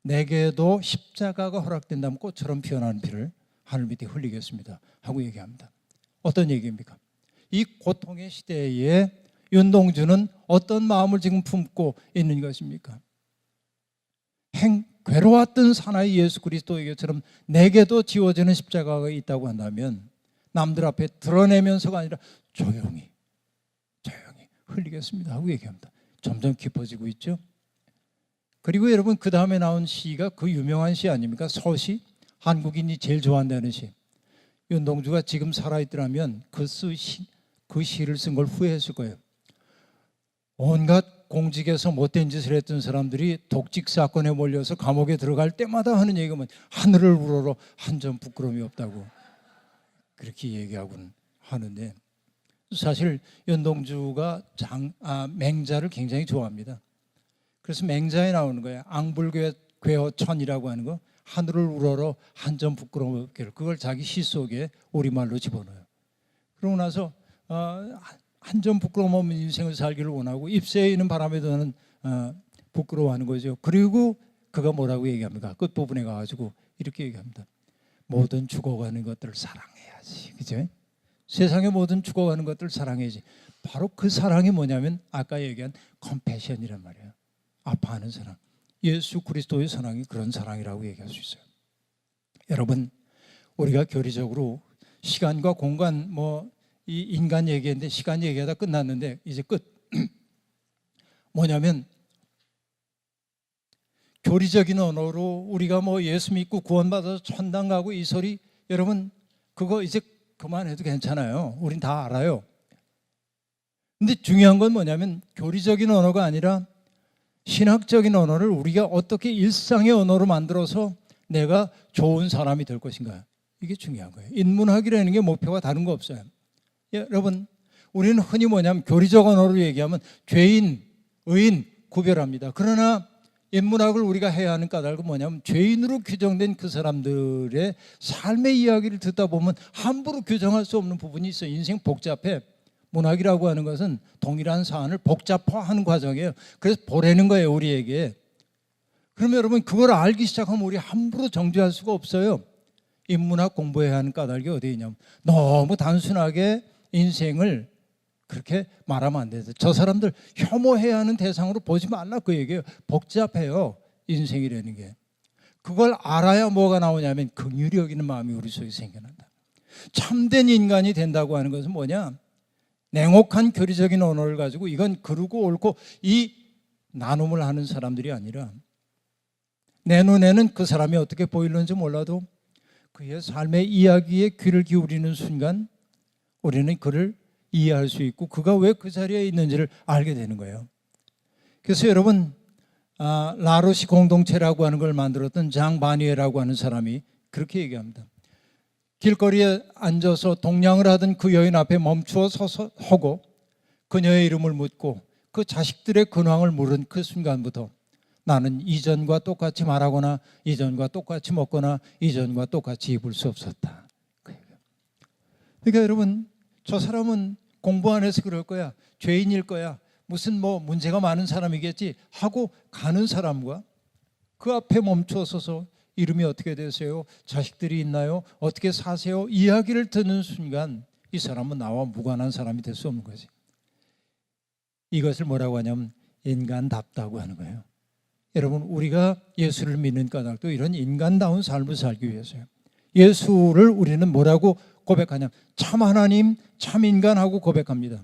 내게도 십자가가 허락된다면 꽃처럼 피어나는 피를 하늘 밑에 흘리겠습니다 하고 얘기합니다. 어떤 얘기입니까? 이 고통의 시대에 윤동주는 어떤 마음을 지금 품고 있는 것입니까? 괴로웠던 사나이 예수 그리스도에게처럼 내게도 지워지는 십자가가 있다고 한다면 남들 앞에 드러내면서가 아니라 조용히 흘리겠습니다 하고 얘기합니다. 점점 깊어지고 있죠. 그리고 여러분 그 다음에 나온 시가 그 유명한 시 아닙니까? 서시, 한국인이 제일 좋아한다는 시. 윤동주가 지금 살아있더라면 그 시를 쓴 걸 후회했을 거예요. 온갖 공직에서 못된 짓을 했던 사람들이 독직 사건에 몰려서 감옥에 들어갈 때마다 하는 얘기가 뭐 하늘을 우러러 한 점 부끄러움이 없다고 그렇게 얘기하고는 하는데, 사실 윤동주가 맹자를 굉장히 좋아합니다. 그래서 맹자에 나오는 거예요. 앙불괴허천이라고 하는 거, 하늘을 우러러 한 점 부끄러움 없기를, 그걸 자기 시 속에 우리말로 집어넣어요. 그러고 나서 한 점 부끄러움 없는 인생을 살기를 원하고 입새에 있는 바람에 드는 부끄러워하는 거죠. 그리고 그가 뭐라고 얘기합니까? 끝부분에 가가지고 이렇게 얘기합니다. 모든 죽어가는 것들을 사랑해야지. 그죠? 세상의 모든 죽어가는 것들을 사랑해야지. 바로 그 사랑이 뭐냐면 아까 얘기한 컴패션이란 말이에요. 아파하는 사랑. 예수 그리스도의 사랑이 그런 사랑이라고 얘기할 수 있어요. 여러분, 우리가 교리적으로 시간과 공간 이 인간 얘기했는데 시간 얘기하다 끝났는데 이제 끝. 뭐냐면 교리적인 언어로 우리가 예수 믿고 구원받아서 천당 가고 이 소리, 여러분 그거 이제 그만해도 괜찮아요. 우린 다 알아요. 근데 중요한 건 뭐냐면 교리적인 언어가 아니라 신학적인 언어를 우리가 어떻게 일상의 언어로 만들어서 내가 좋은 사람이 될 것인가, 이게 중요한 거예요. 인문학이라는 게 목표가 다른 거 없어요. 여러분, 우리는 흔히 뭐냐면 교리적 언어로 얘기하면 죄인, 의인 구별합니다. 그러나 인문학을 우리가 해야 하는 까닭은 뭐냐면 죄인으로 규정된 그 사람들의 삶의 이야기를 듣다 보면 함부로 규정할 수 없는 부분이 있어요. 인생 복잡해. 문학이라고 하는 것은 동일한 사안을 복잡화하는 과정이에요. 그래서 보내는 거예요, 우리에게. 그러면 여러분 그걸 알기 시작하면 우리 함부로 정죄할 수가 없어요. 인문학 공부해야 하는 까닭이 어디에 있냐면 너무 단순하게 인생을 그렇게 말하면 안 돼요. 저 사람들 혐오해야 하는 대상으로 보지 말라 그 얘기예요. 복잡해요, 인생이라는 게. 그걸 알아야 뭐가 나오냐면 긍휼이 여기는 마음이 우리 속에 생겨난다. 참된 인간이 된다고 하는 것은 뭐냐? 냉혹한 교리적인 언어를 가지고 이건 그르고 옳고 이 나눔을 하는 사람들이 아니라, 내 눈에는 그 사람이 어떻게 보이는지 몰라도 그의 삶의 이야기에 귀를 기울이는 순간 우리는 그를 이해할 수 있고 그가 왜 그 자리에 있는지를 알게 되는 거예요. 그래서 여러분, 라로시 공동체라고 하는 걸 만들었던 장 바니에라고 하는 사람이 그렇게 얘기합니다. 길거리에 앉아서 동냥을 하던 그 여인 앞에 멈추어 서서 하고 그녀의 이름을 묻고 그 자식들의 근황을 물은 그 순간부터 나는 이전과 똑같이 말하거나 이전과 똑같이 먹거나 이전과 똑같이 입을 수 없었다. 그러니까 여러분, 저 사람은 공부 안 해서 그럴 거야, 죄인일 거야, 무슨 문제가 많은 사람이겠지 하고 가는 사람과 그 앞에 멈춰 서서 이름이 어떻게 되세요? 자식들이 있나요? 어떻게 사세요? 이야기를 듣는 순간 이 사람은 나와 무관한 사람이 될 수 없는 거지. 이것을 뭐라고 하냐면 인간답다고 하는 거예요. 여러분, 우리가 예수를 믿는 까닭도 이런 인간다운 삶을 살기 위해서요. 예수를 우리는 뭐라고 고백하냐면 참 하나님, 참 인간하고 고백합니다.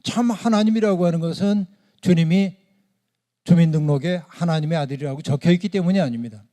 참 하나님이라고 하는 것은 주님이 주민등록에 하나님의 아들이라고 적혀있기 때문이 아닙니다.